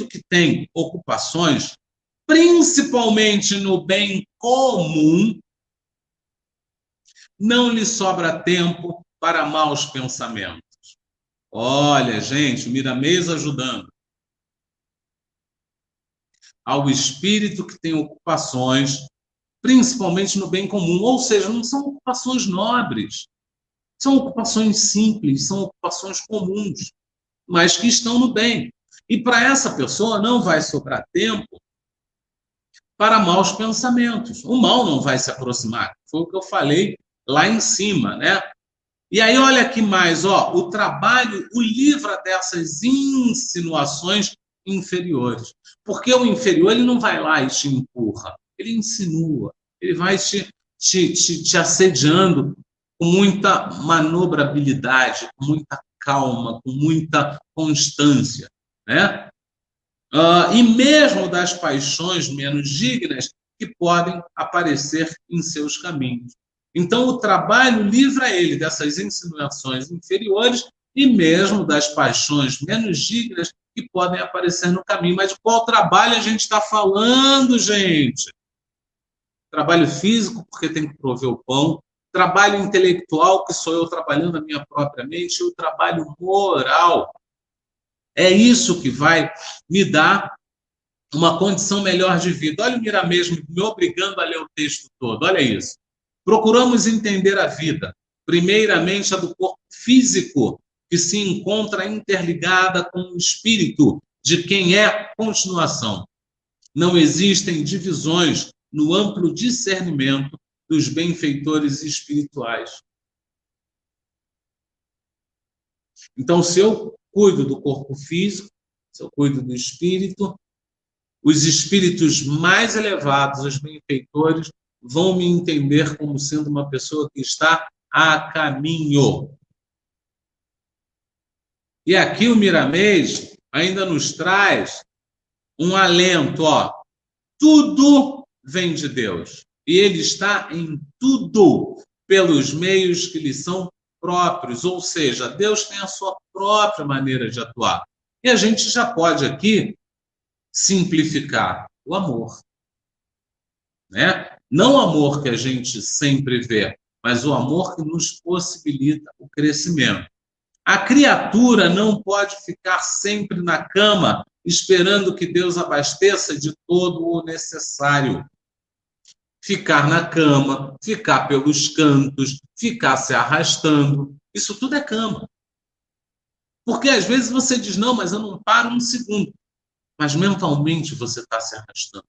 que tem ocupações, principalmente no bem comum, não lhe sobra tempo para maus pensamentos. Olha, gente, Miramês ajudando. Ao espírito que tem ocupações, principalmente no bem comum, ou seja, não são ocupações nobres, são ocupações simples, são ocupações comuns, mas que estão no bem. E para essa pessoa não vai sobrar tempo para maus pensamentos. O mal não vai se aproximar, foi o que eu falei lá em cima, né? E aí, olha aqui mais, ó, o trabalho o livra dessas insinuações inferiores. Porque o inferior ele não vai lá e te empurra, ele insinua, ele vai te assediando com muita manobrabilidade, com muita calma, com muita constância, né? E mesmo das paixões menos dignas que podem aparecer em seus caminhos. Então, o trabalho livra ele dessas insinuações inferiores e mesmo das paixões menos dignas que podem aparecer no caminho. Mas de qual trabalho a gente está falando, gente? Trabalho físico, porque tem que prover o pão. Trabalho intelectual, que sou eu trabalhando a minha própria mente. E o trabalho moral. É isso que vai me dar uma condição melhor de vida. Olha o Miramês me obrigando a ler o texto todo. Olha isso. Procuramos entender a vida, primeiramente a do corpo físico, que se encontra interligada com o espírito, de quem é continuação. Não existem divisões no amplo discernimento dos benfeitores espirituais. Então, se eu cuido do corpo físico, se eu cuido do espírito, os espíritos mais elevados, os benfeitores, vão me entender como sendo uma pessoa que está a caminho. E aqui o Miramês ainda nos traz um alento, ó. Tudo vem de Deus. E ele está em tudo pelos meios que lhe são próprios. Ou seja, Deus tem a sua própria maneira de atuar. E a gente já pode aqui simplificar o amor, né? Não o amor que a gente sempre vê, mas o amor que nos possibilita o crescimento. A criatura não pode ficar sempre na cama esperando que Deus abasteça de todo o necessário. Ficar na cama, ficar pelos cantos, ficar se arrastando, isso tudo é cama. Porque às vezes você diz, não, mas eu não paro um segundo. Mas mentalmente você está se arrastando.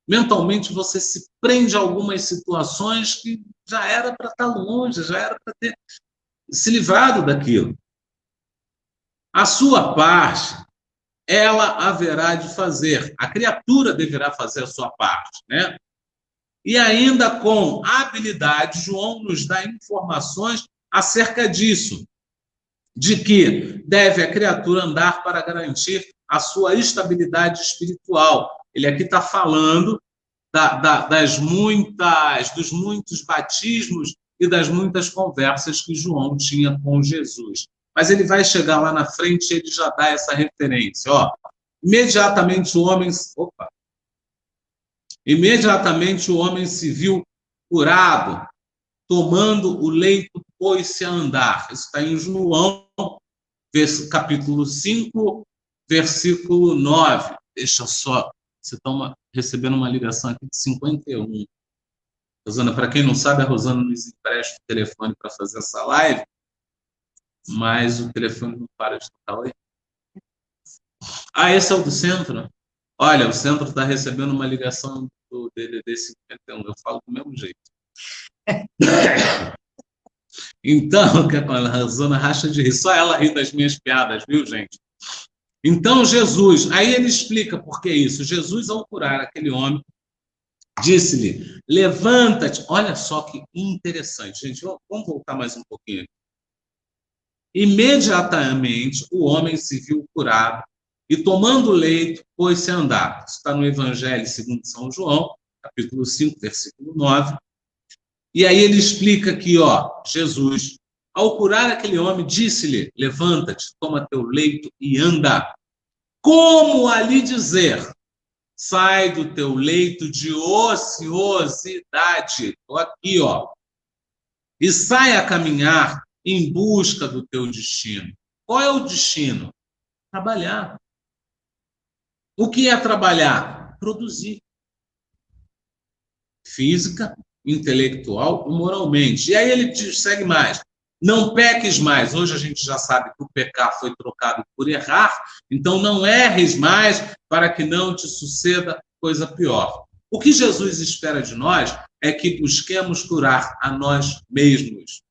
Mentalmente você se prende a algumas situações que já era para estar longe, já era para ter se livrado daquilo. A sua parte, ela haverá de fazer. A criatura deverá fazer a sua parte, né? E ainda com habilidade, João nos dá informações acerca disso, de que deve a criatura andar para garantir a sua estabilidade espiritual. Ele aqui está falando dos muitos batismos e das muitas conversas que João tinha com Jesus. Mas ele vai chegar lá na frente e ele já dá essa referência. Ó. Imediatamente o homem se viu curado, tomando o leito, pôs-se a andar. Isso está em João, capítulo 5, versículo 9. Deixa só, você está recebendo uma ligação aqui de 51. Rosana, para quem não sabe, a Rosana nos empresta o telefone para fazer essa live, mas o telefone não para de tocar. Oi? Esse é o do centro? Olha, o centro está recebendo uma ligação do DDD 51. Eu falo do mesmo jeito. Então, a Rosana racha de rir. Só ela ri das minhas piadas, viu, gente? Então, Jesus, aí ele explica por que isso. Jesus, ao curar aquele homem, disse-lhe, levanta-te. Olha só que interessante, gente. Vamos voltar mais um pouquinho. Imediatamente, o homem se viu curado e, tomando o leito, pôs-se a andar. Isso está no Evangelho segundo São João, capítulo 5, versículo 9. E aí ele explica aqui, ó, Jesus, ao curar aquele homem, disse-lhe, levanta-te, toma teu leito e anda. Como a lhe dizer, sai do teu leito de ociosidade. Estou aqui, ó. E sai a caminhar em busca do teu destino. Qual é o destino? Trabalhar. O que é trabalhar? Produzir. Física, intelectual e moralmente. E aí ele segue mais. Não peques mais. Hoje a gente já sabe que o pecar foi trocado por errar, então não erres mais para que não te suceda coisa pior. O que Jesus espera de nós é que busquemos curar a nós mesmos.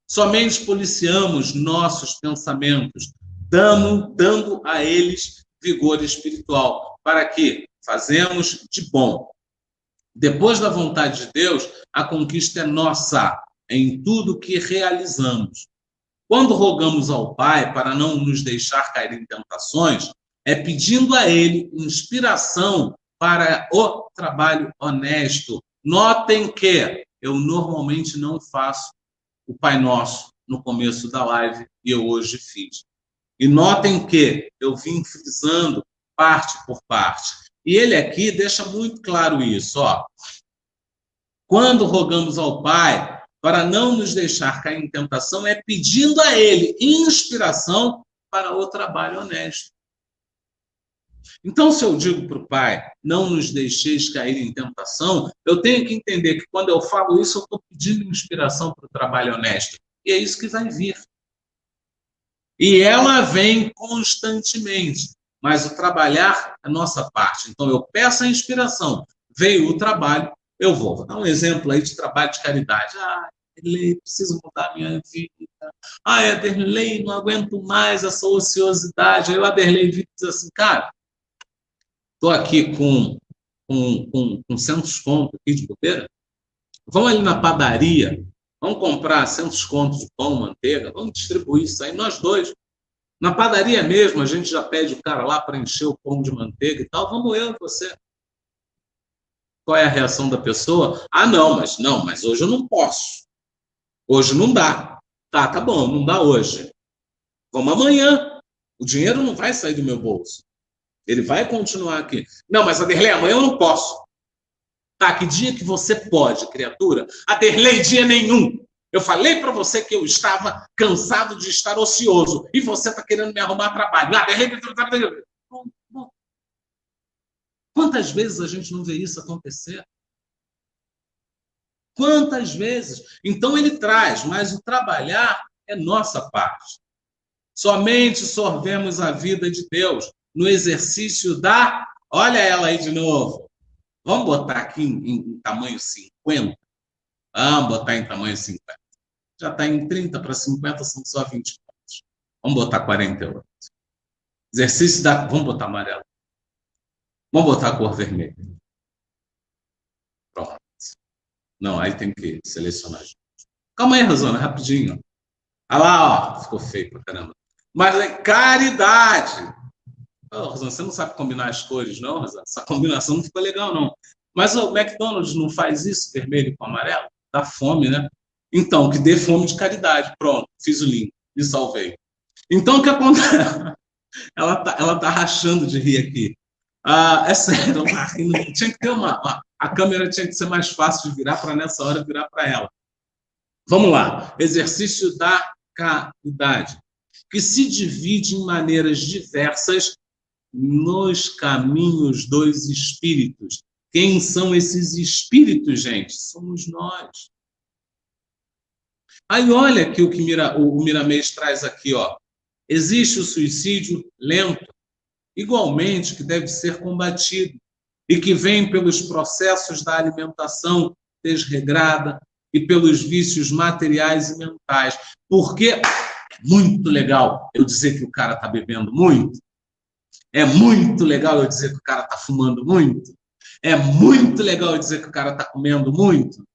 Somente policiamos nossos pensamentos, dando a eles vigor espiritual, para que fazemos de bom. Depois da vontade de Deus, a conquista é nossa em tudo que realizamos. Quando rogamos ao Pai para não nos deixar cair em tentações, é pedindo a Ele inspiração para o trabalho honesto. Notem que eu normalmente não faço o Pai Nosso no começo da live e eu hoje fiz. E notem que eu vim frisando parte por parte. E ele aqui deixa muito claro isso, ó. Quando rogamos ao Pai para não nos deixar cair em tentação, é pedindo a Ele inspiração para o trabalho honesto. Então, se eu digo para o Pai, não nos deixeis cair em tentação, eu tenho que entender que quando eu falo isso, eu estou pedindo inspiração para o trabalho honesto. E é isso que vai vir. E ela vem constantemente, mas o trabalhar é a nossa parte. Então, eu peço a inspiração, veio o trabalho, eu vou dar um exemplo aí de trabalho de caridade. Aderlei, preciso mudar a minha vida. Aderlei, não aguento mais essa ociosidade. Aí o Aderlei diz assim, cara, estou aqui com 100 contos aqui de bobeira. Vamos ali na padaria, vamos comprar 100 contos de pão, manteiga, vamos distribuir isso aí, nós dois. Na padaria mesmo, a gente já pede o cara lá para encher o pão de manteiga e tal, vamos eu e você. Qual é a reação da pessoa? Não, mas hoje eu não posso. Hoje não dá. Tá bom, não dá hoje. Vamos amanhã. O dinheiro não vai sair do meu bolso. Ele vai continuar aqui. Não, mas Aderlei, amanhã eu não posso. Tá, que dia que você pode, criatura? Aderlei, dia nenhum. Eu falei para você que eu estava cansado de estar ocioso. E você está querendo me arrumar trabalho. Aderlei, quantas vezes a gente não vê isso acontecer? Quantas vezes? Então ele traz, mas o trabalhar é nossa parte. Somente sorvemos a vida de Deus no exercício da... Olha ela aí de novo. Vamos botar aqui em tamanho 50? Vamos botar em tamanho 50. Já está em 30 para 50, são só 20 pontos. Vamos botar 48. Exercício da... Vamos botar amarelo. Vamos botar a cor vermelha. Pronto. Não, aí tem que selecionar. Calma aí, Rosana, rapidinho. Olha lá, ó, ficou feio pra caramba. Mas é caridade. Rosana, você não sabe combinar as cores, não, Rosana? Essa combinação não ficou legal, não. Mas o McDonald's não faz isso, vermelho com amarelo? Dá fome, né? Então, que dê fome de caridade. Pronto, fiz o link, me salvei. Então, o que acontece? Ela tá rachando de rir aqui. É sério, ela tá rindo. Tinha que ter a câmera tinha que ser mais fácil de virar para nessa hora virar para ela. Vamos lá. Exercício da caridade, que se divide em maneiras diversas nos caminhos dos espíritos. Quem são esses espíritos, gente? Somos nós. Aí olha que o Miramês traz aqui, ó. Existe o suicídio lento, igualmente que deve ser combatido e que vem pelos processos da alimentação desregrada e pelos vícios materiais e mentais. Porque é muito legal eu dizer que o cara está bebendo muito. É muito legal eu dizer que o cara está fumando muito. É muito legal eu dizer que o cara está comendo muito.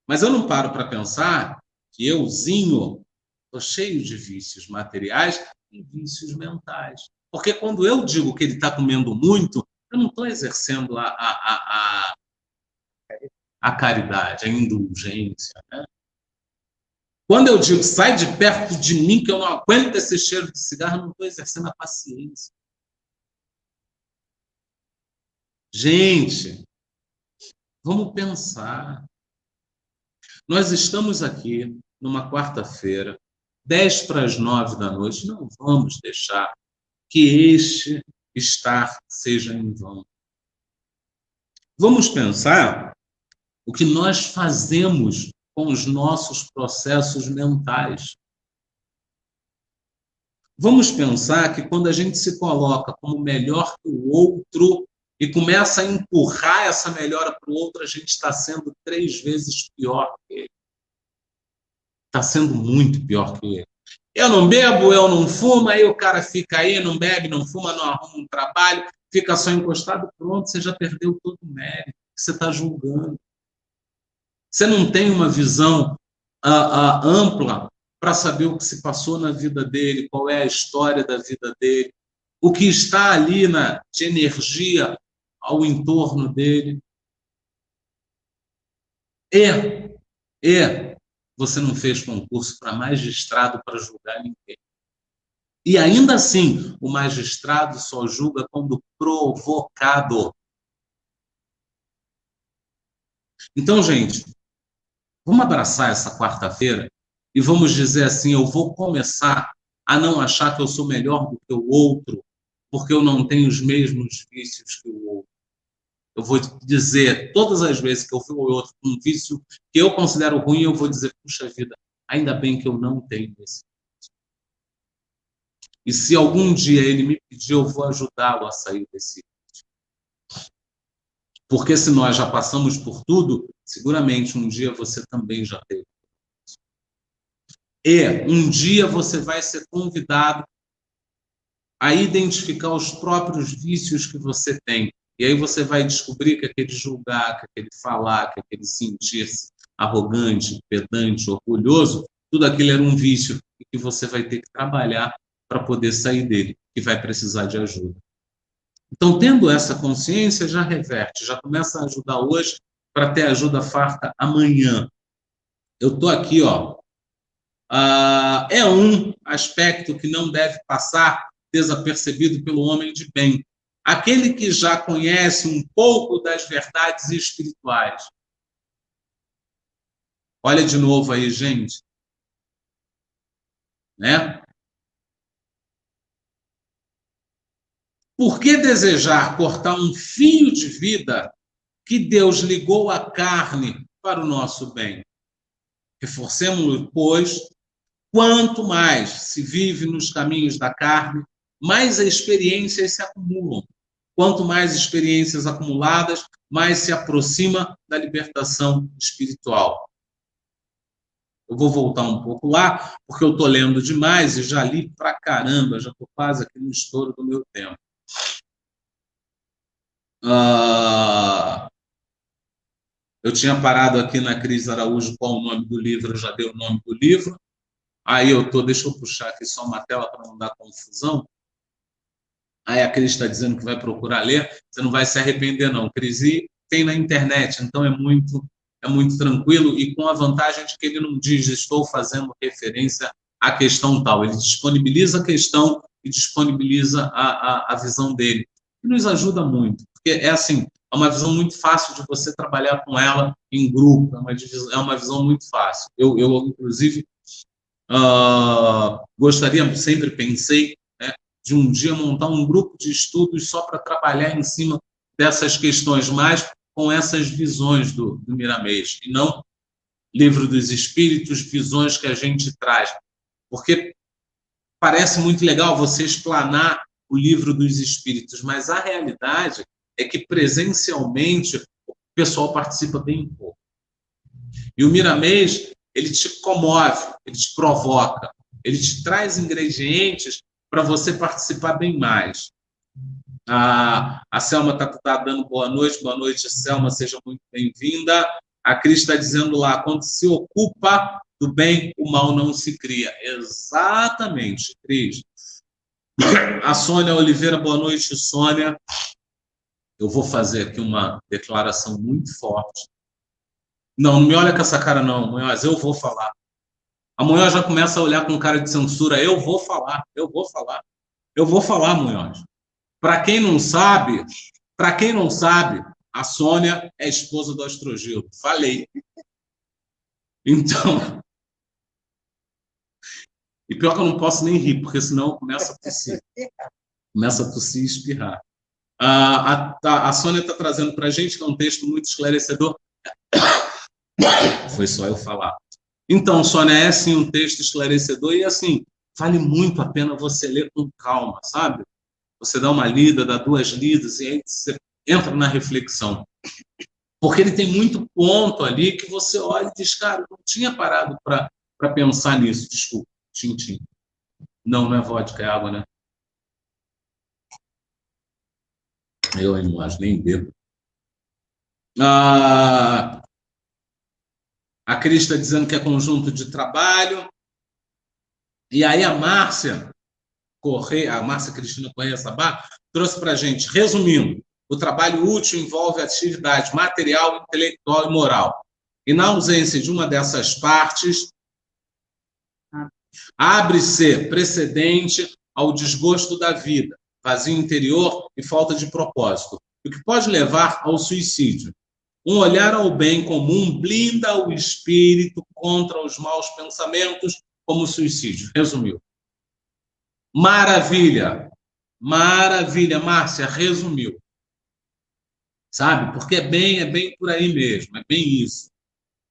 Mas eu não paro para pensar que euzinho estou cheio de vícios materiais e vícios mentais. Porque quando eu digo que ele está comendo muito, eu não estou exercendo a caridade, a indulgência. Né? Quando eu digo sai de perto de mim, que eu não aguento esse cheiro de cigarro, eu não estou exercendo a paciência. Gente, vamos pensar. Nós estamos aqui numa quarta-feira, 8:50 da noite, não vamos deixar que este estar seja em vão. Vamos pensar o que nós fazemos com os nossos processos mentais. Vamos pensar que quando a gente se coloca como melhor que o outro e começa a empurrar essa melhora para o outro, a gente está sendo 3 vezes pior que ele. está sendo muito pior que ele. Eu não bebo, eu não fumo, aí o cara fica aí, não bebe, não fuma, não arruma um trabalho, fica só encostado, pronto, você já perdeu todo o mérito, você está julgando. Você não tem uma visão ampla para saber o que se passou na vida dele, qual é a história da vida dele, o que está ali de energia ao entorno dele. E você não fez concurso para magistrado para julgar ninguém. E ainda assim, o magistrado só julga quando provocado. Então, gente, vamos abraçar essa quarta-feira e vamos dizer assim, eu vou começar a não achar que eu sou melhor do que o outro, porque eu não tenho os mesmos vícios que o outro. Eu vou dizer, todas as vezes que eu vi o outro com um vício que eu considero ruim, eu vou dizer, puxa vida, ainda bem que eu não tenho esse vício. E se algum dia ele me pedir, eu vou ajudá-lo a sair desse vício. Porque se nós já passamos por tudo, seguramente um dia você também já teve. E um dia você vai ser convidado a identificar os próprios vícios que você tem. E aí você vai descobrir que aquele julgar, que aquele falar, que aquele sentir-se arrogante, pedante, orgulhoso, tudo aquilo era um vício e que você vai ter que trabalhar para poder sair dele, que vai precisar de ajuda. Então, tendo essa consciência, já reverte, já começa a ajudar hoje para ter ajuda farta amanhã. Eu estou aqui, ó. É um aspecto que não deve passar desapercebido pelo homem de bem. Aquele que já conhece um pouco das verdades espirituais. Olha de novo aí, gente. Né? Por que desejar cortar um fio de vida que Deus ligou à carne para o nosso bem? Reforcemos-lo, pois, quanto mais se vive nos caminhos da carne, mais experiências se acumulam. Quanto mais experiências acumuladas, mais se aproxima da libertação espiritual. Eu vou voltar um pouco lá, porque eu estou lendo demais e já li pra caramba, já estou quase aqui no estouro do meu tempo. Eu tinha parado aqui na Cris Araújo, qual o nome do livro, eu já dei o nome do livro. Aí deixa eu puxar aqui só uma tela para não dar confusão. Aí a Cris está dizendo que vai procurar ler, você não vai se arrepender não. Cris, tem na internet, então é muito tranquilo e com a vantagem de que ele não diz estou fazendo referência à questão tal. Ele disponibiliza a questão e disponibiliza a visão dele. E nos ajuda muito, porque é assim, é uma visão muito fácil de você trabalhar com ela em grupo, é uma visão muito fácil. Eu inclusive, gostaria, sempre pensei, né, de um dia montar um grupo de estudos só para trabalhar em cima dessas questões, mas com essas visões do Miramês, e não Livro dos Espíritos, visões que a gente traz. Porque parece muito legal você explanar o Livro dos Espíritos, mas a realidade é que presencialmente o pessoal participa bem pouco. E o Miramês, ele te comove, ele te provoca, ele te traz ingredientes para você participar bem mais. A Selma está dando boa noite, Selma, seja muito bem-vinda. A Cris está dizendo lá, quando se ocupa do bem, o mal não se cria. Exatamente, Cris. A Sônia Oliveira, boa noite, Sônia. Eu vou fazer aqui uma declaração muito forte. Não me olha com essa cara não, Munhoz, eu vou falar. A Munhoz já começa a olhar com cara de censura, eu vou falar, Munhoz. Para quem não sabe, a Sônia é esposa do Astrogildo. Falei. Então, e pior que eu não posso nem rir, porque senão eu começo a tossir. Começa a tossir e espirrar. A Sônia está trazendo para a gente, que é um texto muito esclarecedor. Foi só eu falar. Então, Sônia, é sim um texto esclarecedor e, assim, vale muito a pena você ler com calma, sabe? Você dá uma lida, dá duas lidas e aí você entra na reflexão. Porque ele tem muito ponto ali que você olha e diz, cara, eu não tinha parado para para pensar nisso. Desculpa, tintim. Não, não é vodka, é água, né? Eu não acho, nem bebo. A Cris está dizendo que é conjunto de trabalho. E aí a Márcia Cristina Correia Sabá trouxe para a gente, resumindo, o trabalho útil envolve atividade material, intelectual e moral. E na ausência de uma dessas partes, abre-se precedente ao desgosto da vida, vazio interior e falta de propósito, o que pode levar ao suicídio. Um olhar ao bem comum blinda o espírito contra os maus pensamentos, como o suicídio. Resumiu. Maravilha! Maravilha, Márcia, resumiu. Sabe? Porque é bem por aí mesmo, é bem isso.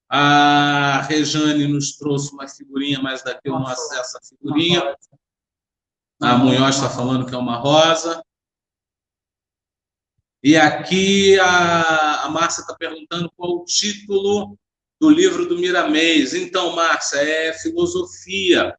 A Rejane nos trouxe uma figurinha, mas daqui eu não acesso a figurinha. A Munhoz está falando que é uma rosa. E aqui a Márcia está perguntando qual o título do livro do Miramês. Então, Márcia, é filosofia.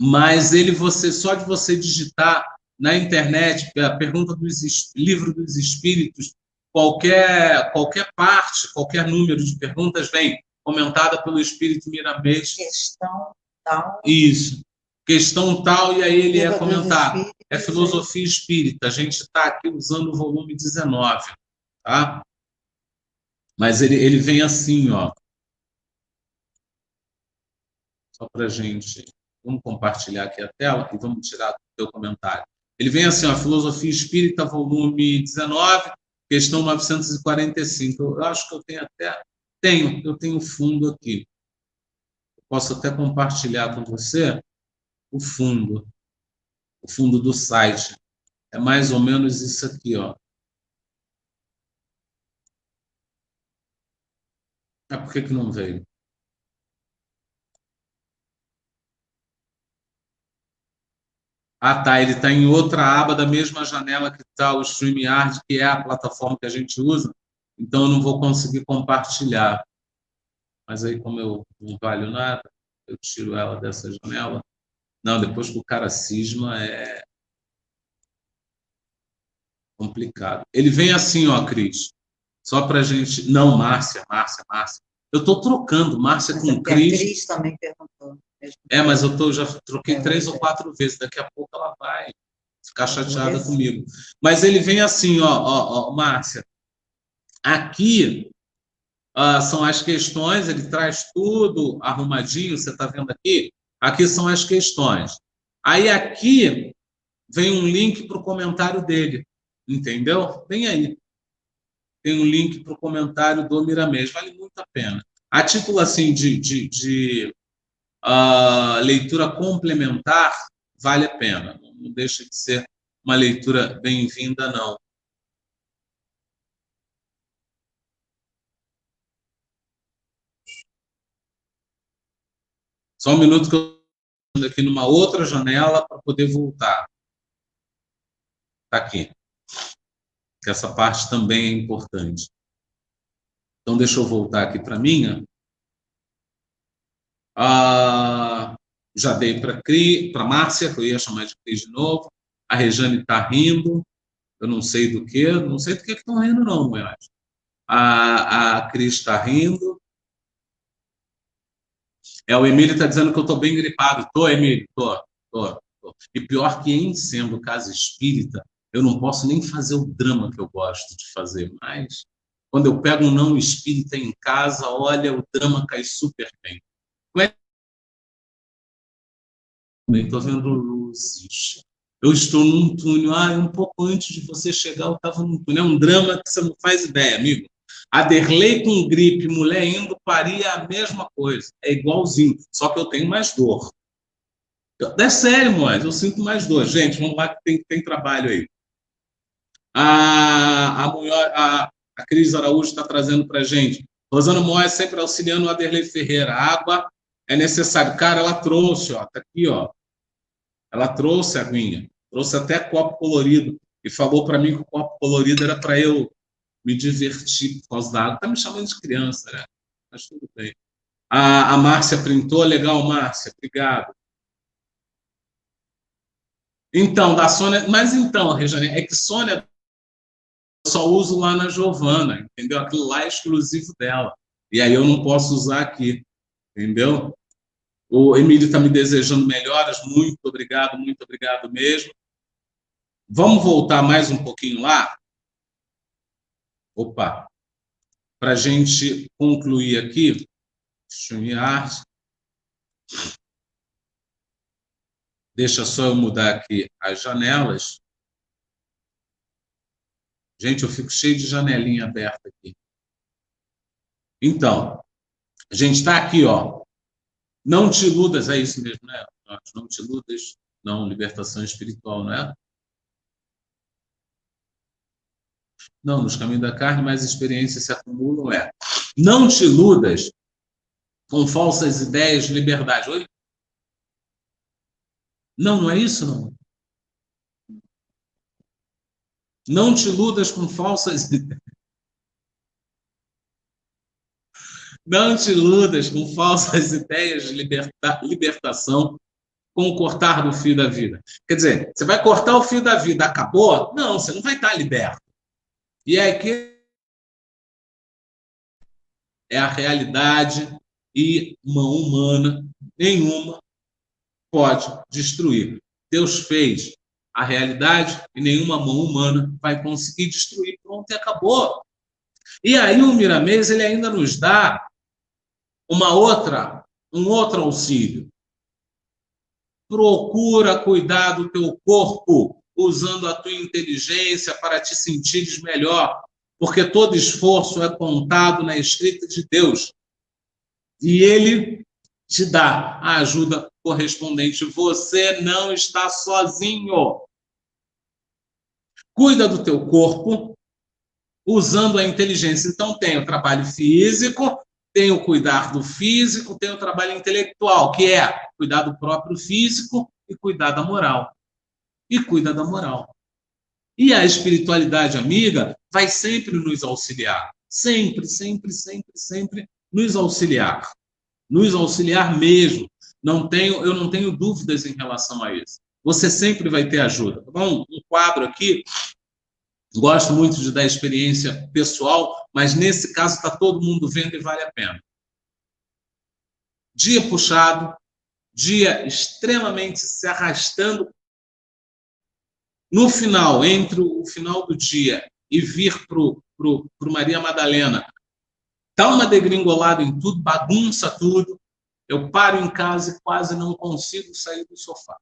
Mas você só de você digitar na internet a pergunta do livro dos espíritos, qualquer parte, qualquer número de perguntas vem comentada pelo espírito Miramês. Questão tal. Isso. Questão tal, e aí ele é comentado. É filosofia espírita. A gente está aqui usando o volume 19, tá? Mas ele vem assim, ó. Só para a gente... Vamos compartilhar aqui a tela e vamos tirar o teu comentário. Ele vem assim, ó, Filosofia Espírita, volume 19, questão 945. Eu acho que eu tenho até... Eu tenho fundo aqui. Eu posso até compartilhar com você o fundo do site. É mais ou menos isso aqui, ó. Por que não veio? Ah, tá. Ele está em outra aba da mesma janela que está o StreamYard, que é a plataforma que a gente usa. Então, eu não vou conseguir compartilhar. Mas aí, como eu não valho nada, eu tiro ela dessa janela. Não, depois que o cara cisma, é complicado. Ele vem assim, ó, Cris. Só para a gente... Não, Márcia. Eu estou trocando Márcia com Cris. A Cris também perguntou. Mas já troquei 3 ou 4 vezes. Daqui a pouco ela vai ficar chateada comigo. Mas ele vem assim, ó, Márcia. Aqui são as questões, ele traz tudo arrumadinho, você está vendo aqui? Aqui são as questões. Aí aqui vem um link para o comentário dele, entendeu? Vem aí. Tem um link para o comentário do Miramês, vale muito a pena. A título assim de leitura complementar, vale a pena. Não deixa de ser uma leitura bem-vinda, não. Só um minuto que eu estou aqui numa outra janela para poder voltar. Está aqui. Que essa parte também é importante. Então, deixa eu voltar aqui para a minha. Já dei para a Márcia, que eu ia chamar de Cris de novo. A Rejane está rindo. Eu não sei do que. Não sei do que estão rindo, não, Munhoz. A Cris está rindo. O Emílio está dizendo que eu estou bem gripado. Estou, Emílio? Estou. E pior que em sendo casa espírita, eu não posso nem fazer o drama que eu gosto de fazer, mas quando eu pego um não espírita em casa, olha, o drama cai super bem. Estou vendo luzes. Eu estou num túnel. Um pouco antes de você chegar, eu estava num túnel. É um drama que você não faz ideia, amigo. A Derlei com gripe, mulher indo parir, é a mesma coisa. É igualzinho, só que eu tenho mais dor. É sério, Moés, eu sinto mais dor. Gente, vamos lá que tem trabalho aí. A Cris Araújo está trazendo para a gente. Rosana Moés sempre auxiliando o Aderlei Ferreira. Água é necessário. Cara, ela trouxe, ó, tá aqui, ó. Ela trouxe a aguinha, trouxe até copo colorido e falou para mim que o copo colorido era para eu me divertir por causa da água. Está me chamando de criança, né? Mas tudo bem. A Márcia printou, legal, Márcia, obrigado. Então, da Sônia, mas então, Rejane, é que Sônia eu só uso lá na Giovana, entendeu? Aquilo lá é exclusivo dela. E aí eu não posso usar aqui, entendeu? O Emílio está me desejando melhoras, muito obrigado mesmo. Vamos voltar mais um pouquinho lá? Opa! Para a gente concluir aqui, deixa só eu mudar aqui as janelas. Gente, eu fico cheio de janelinha aberta aqui. Então, a gente está aqui, ó. Não te iludas, é isso mesmo, né? Não te iludas, não, libertação espiritual, não é? Não, nos caminhos da carne, mais experiências se acumulam, é. Não te iludas com falsas ideias de liberdade. Oi? Não, não é isso, não. Não te iludas com falsas Não te iludas com falsas ideias de libertação com o cortar do fio da vida. Quer dizer, você vai cortar o fio da vida, acabou? Não, você não vai estar liberto. E é que é a realidade e mão humana nenhuma pode destruir. Deus fez a realidade e nenhuma mão humana vai conseguir destruir. Pronto, e acabou. E aí o Miramês ele ainda nos dá um outro auxílio. Procura cuidar do teu corpo, usando a tua inteligência para te sentires melhor, porque todo esforço é contado na escrita de Deus. E Ele te dá a ajuda correspondente. Você não está sozinho. Cuida do teu corpo, usando a inteligência. Então, tem o trabalho físico, tem o cuidar do físico, tem o trabalho intelectual, que é cuidar do próprio físico e cuidar da moral. E cuida da moral. E a espiritualidade amiga vai sempre nos auxiliar. Sempre, sempre, sempre, sempre nos auxiliar. Nos auxiliar mesmo. Eu não tenho dúvidas em relação a isso. Você sempre vai ter ajuda. Tá bom? Um quadro aqui. Gosto muito de dar experiência pessoal, mas nesse caso está todo mundo vendo e vale a pena. Dia puxado, dia extremamente se arrastando. No final, entre o final do dia e vir para Maria Madalena, dá uma degringolada em tudo, bagunça tudo. Eu paro em casa e quase não consigo sair do sofá.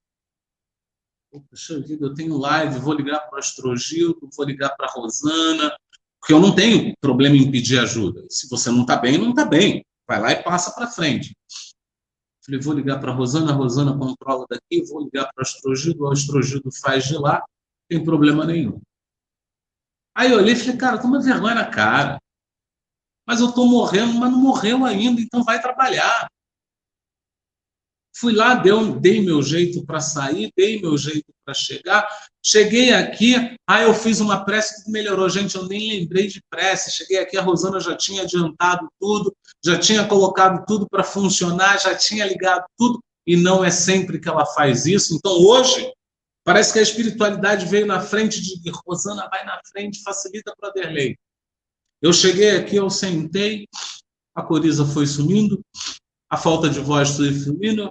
Poxa vida, eu tenho live, vou ligar para o Astrogildo, vou ligar para a Rosana, porque eu não tenho problema em pedir ajuda. Se você não está bem, não está bem. Vai lá e passa para frente. Falei, vou ligar para a Rosana controla daqui, vou ligar para o Astrogildo faz de lá, não tem problema nenhum. Aí eu olhei e falei, cara, toma vergonha na cara. Mas eu estou morrendo, mas não morreu ainda, então vai trabalhar. Fui lá, dei meu jeito para sair, dei meu jeito para chegar. Cheguei aqui, eu fiz uma prece que melhorou. Gente, eu nem lembrei de prece. Cheguei aqui, a Rosana já tinha adiantado tudo, já tinha colocado tudo para funcionar, já tinha ligado tudo. E não é sempre que ela faz isso. Então, hoje, parece que a espiritualidade veio na frente de Rosana, vai na frente, facilita para Derlei. Eu cheguei aqui, eu sentei, a coriza foi sumindo, a falta de voz foi sumindo,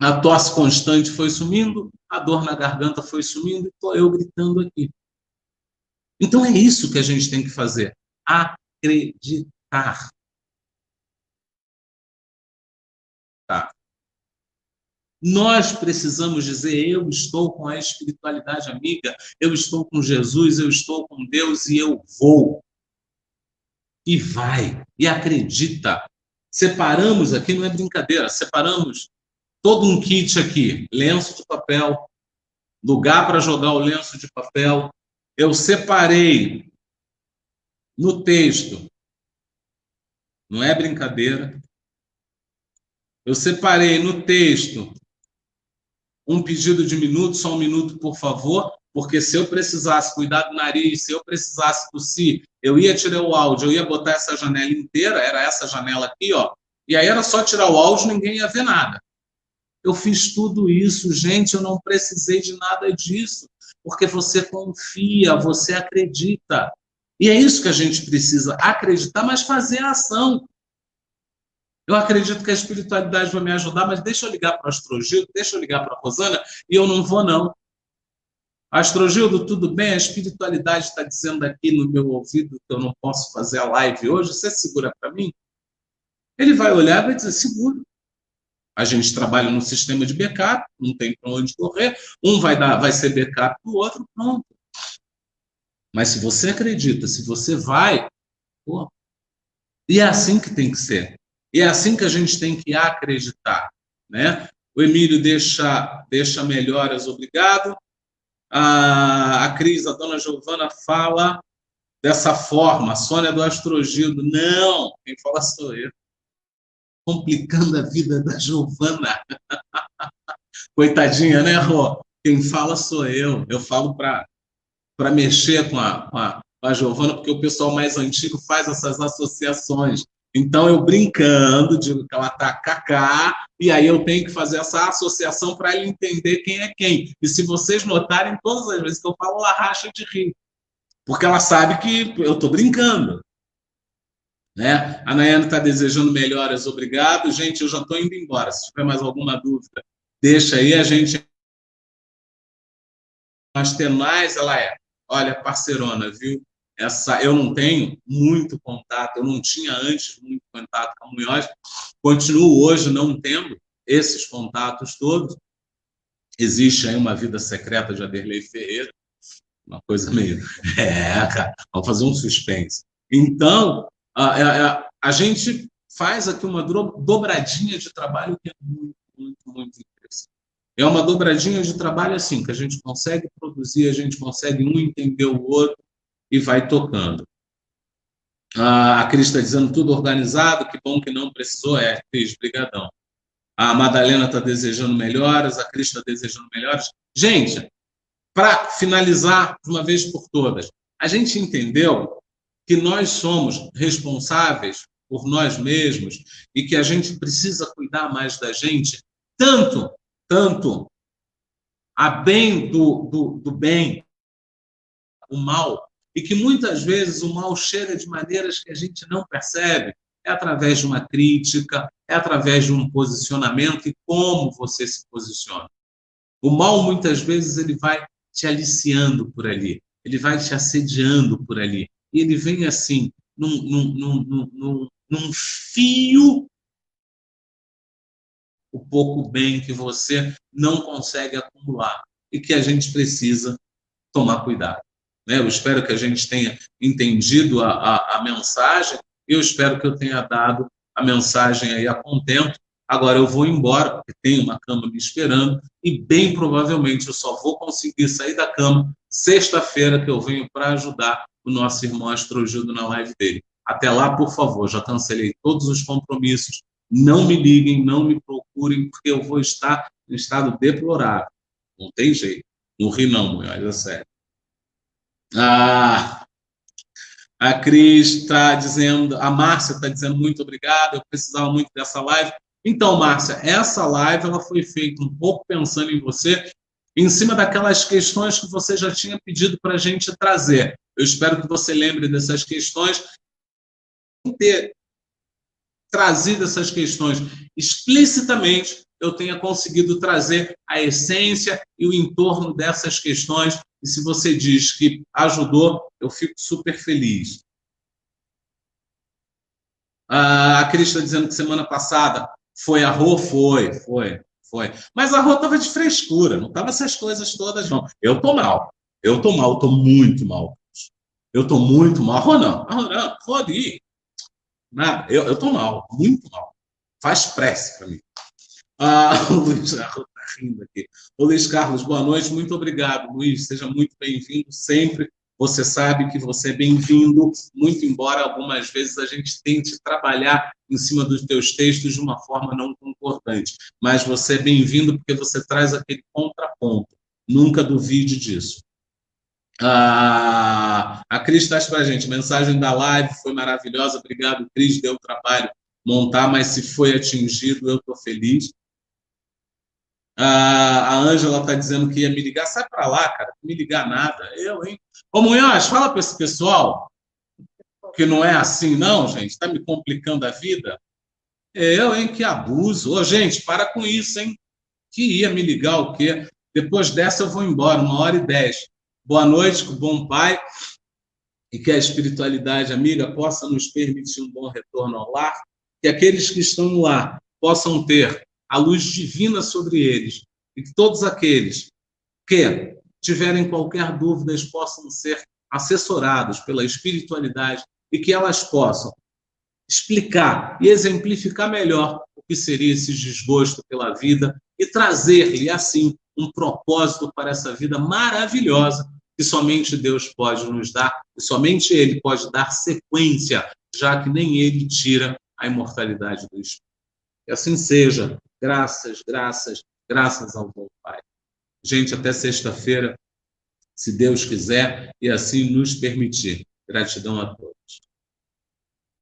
a tosse constante foi sumindo, a dor na garganta foi sumindo, e estou eu gritando aqui. Então é isso que a gente tem que fazer, acreditar. Tá. Nós precisamos dizer, eu estou com a espiritualidade amiga, eu estou com Jesus, eu estou com Deus e eu vou. E vai, e acredita. Separamos aqui, não é brincadeira, separamos todo um kit aqui, lenço de papel, lugar para jogar o lenço de papel. Eu separei no texto, não é brincadeira, eu separei no texto um pedido de minuto, só um minuto, por favor, porque se eu precisasse cuidar do nariz, se eu precisasse tossir, eu ia tirar o áudio, eu ia botar essa janela inteira, era essa janela aqui, ó, E aí era só tirar o áudio, ninguém ia ver nada. Eu fiz tudo isso, gente, eu não precisei de nada disso, porque você confia, você acredita. E é isso que a gente precisa, acreditar, mas fazer a ação. Eu acredito que a espiritualidade vai me ajudar, mas deixa eu ligar para o Astrogildo, deixa eu ligar para a Rosana, e eu não vou, não. Astrogildo, tudo bem? A espiritualidade está dizendo aqui no meu ouvido que eu não posso fazer a live hoje, você segura para mim? Ele vai olhar e vai dizer, seguro. A gente trabalha no sistema de backup, não tem para onde correr, um vai ser backup do outro, pronto. Mas se você acredita, se você vai, pô, e é assim que tem que ser. E é assim que a gente tem que acreditar, né? O Emílio deixa melhoras, obrigado. A Cris, a dona Giovana fala dessa forma, a Sônia do Astrogildo, não, quem fala sou eu. Complicando a vida da Giovana. Coitadinha, né, Rô? Quem fala sou eu. Eu falo para mexer com a Giovana, porque o pessoal mais antigo faz essas associações. Então, eu brincando, digo que ela está cacá, e aí eu tenho que fazer essa associação para ele entender quem é quem. E se vocês notarem, todas as vezes que eu falo, ela racha de rir. Porque ela sabe que eu estou brincando. Né? A Nayane está desejando melhoras, obrigado. Gente, eu já estou indo embora. Se tiver mais alguma dúvida, deixa aí, a gente... Mas Tenaz, ela é, olha, parceirona, viu? Eu não tenho muito contato, eu não tinha antes muito contato com a Munhoz, continuo hoje não tendo esses contatos todos. Existe aí uma vida secreta de Aderlei Ferreira, uma coisa meio... cara, vamos fazer um suspense. Então, a gente faz aqui uma dobradinha de trabalho que é muito, muito, muito interessante. É uma dobradinha de trabalho assim, que a gente consegue produzir, a gente consegue um entender o outro e vai tocando. A Cris está dizendo tudo organizado, que bom que não precisou. Cris, brigadão. A Madalena está desejando melhoras, a Cris está desejando melhoras. Gente, para finalizar de uma vez por todas, a gente entendeu que nós somos responsáveis por nós mesmos e que a gente precisa cuidar mais da gente, tanto a bem do bem, o mal, e que muitas vezes o mal chega de maneiras que a gente não percebe, é através de uma crítica, é através de um posicionamento e como você se posiciona. O mal, muitas vezes, ele vai te aliciando por ali, ele vai te assediando por ali, e ele vem assim, num fio, o pouco bem que você não consegue acumular e que a gente precisa tomar cuidado. Né? Eu espero que a gente tenha entendido a mensagem, eu espero que eu tenha dado a mensagem aí a contento. Agora eu vou embora, porque tem uma cama me esperando, e bem provavelmente eu só vou conseguir sair da cama sexta-feira, que eu venho para ajudar o nosso irmão Astrogildo na live dele. Até lá, por favor, já cancelei todos os compromissos, não me liguem, não me procurem, porque eu vou estar em estado deplorável. Não tem jeito. Não ri não, Munhoz, é sério. A Cris está dizendo, a Márcia está dizendo muito obrigado, eu precisava muito dessa live. Então, Márcia, essa live ela foi feita um pouco pensando em você, em cima daquelas questões que você já tinha pedido para a gente trazer. Eu espero que você lembre dessas questões, ter trazido essas questões explicitamente, eu tenha conseguido trazer a essência e o entorno dessas questões. E se você diz que ajudou, eu fico super feliz. A Cris está dizendo que semana passada foi a Rô? Foi. Mas a Rô estava de frescura, não estava essas coisas todas, não. Eu estou mal, estou muito mal. Eu estou muito mal. Rô não, Rô ali. Nada, eu estou mal, muito mal. Faz prece para mim. O Luiz Carlos está rindo aqui. O Luiz Carlos, boa noite, muito obrigado, Luiz, seja muito bem-vindo sempre. Você sabe que você é bem-vindo, muito embora algumas vezes a gente tente trabalhar em cima dos teus textos de uma forma não concordante. Mas você é bem-vindo porque você traz aquele contraponto. Nunca duvide disso. A Cris traz para a gente, mensagem da live foi maravilhosa, obrigado, Cris, deu trabalho montar, mas se foi atingido, eu estou feliz. A Ângela está dizendo que ia me ligar. Sai para lá, cara, não me ligar nada. Eu, hein? Ô, Munhoz, fala para esse pessoal que não é assim, não, gente. Está me complicando a vida. Eu, hein? Que abuso. Ô, gente, para com isso, hein? Que ia me ligar o quê? Depois dessa eu vou embora, 1h10. Boa noite, com bom pai. E que a espiritualidade, amiga, possa nos permitir um bom retorno ao lar. Que aqueles que estão no lar possam ter a luz divina sobre eles. E que todos aqueles que tiverem qualquer dúvida possam ser assessorados pela espiritualidade e que elas possam explicar e exemplificar melhor o que seria esse desgosto pela vida e trazer-lhe, assim, um propósito para essa vida maravilhosa que somente Deus pode nos dar e somente Ele pode dar sequência, já que nem Ele tira a imortalidade do espírito. Que assim seja. Graças, graças, graças ao bom Pai. Gente, até sexta-feira, se Deus quiser e assim nos permitir. Gratidão a todos.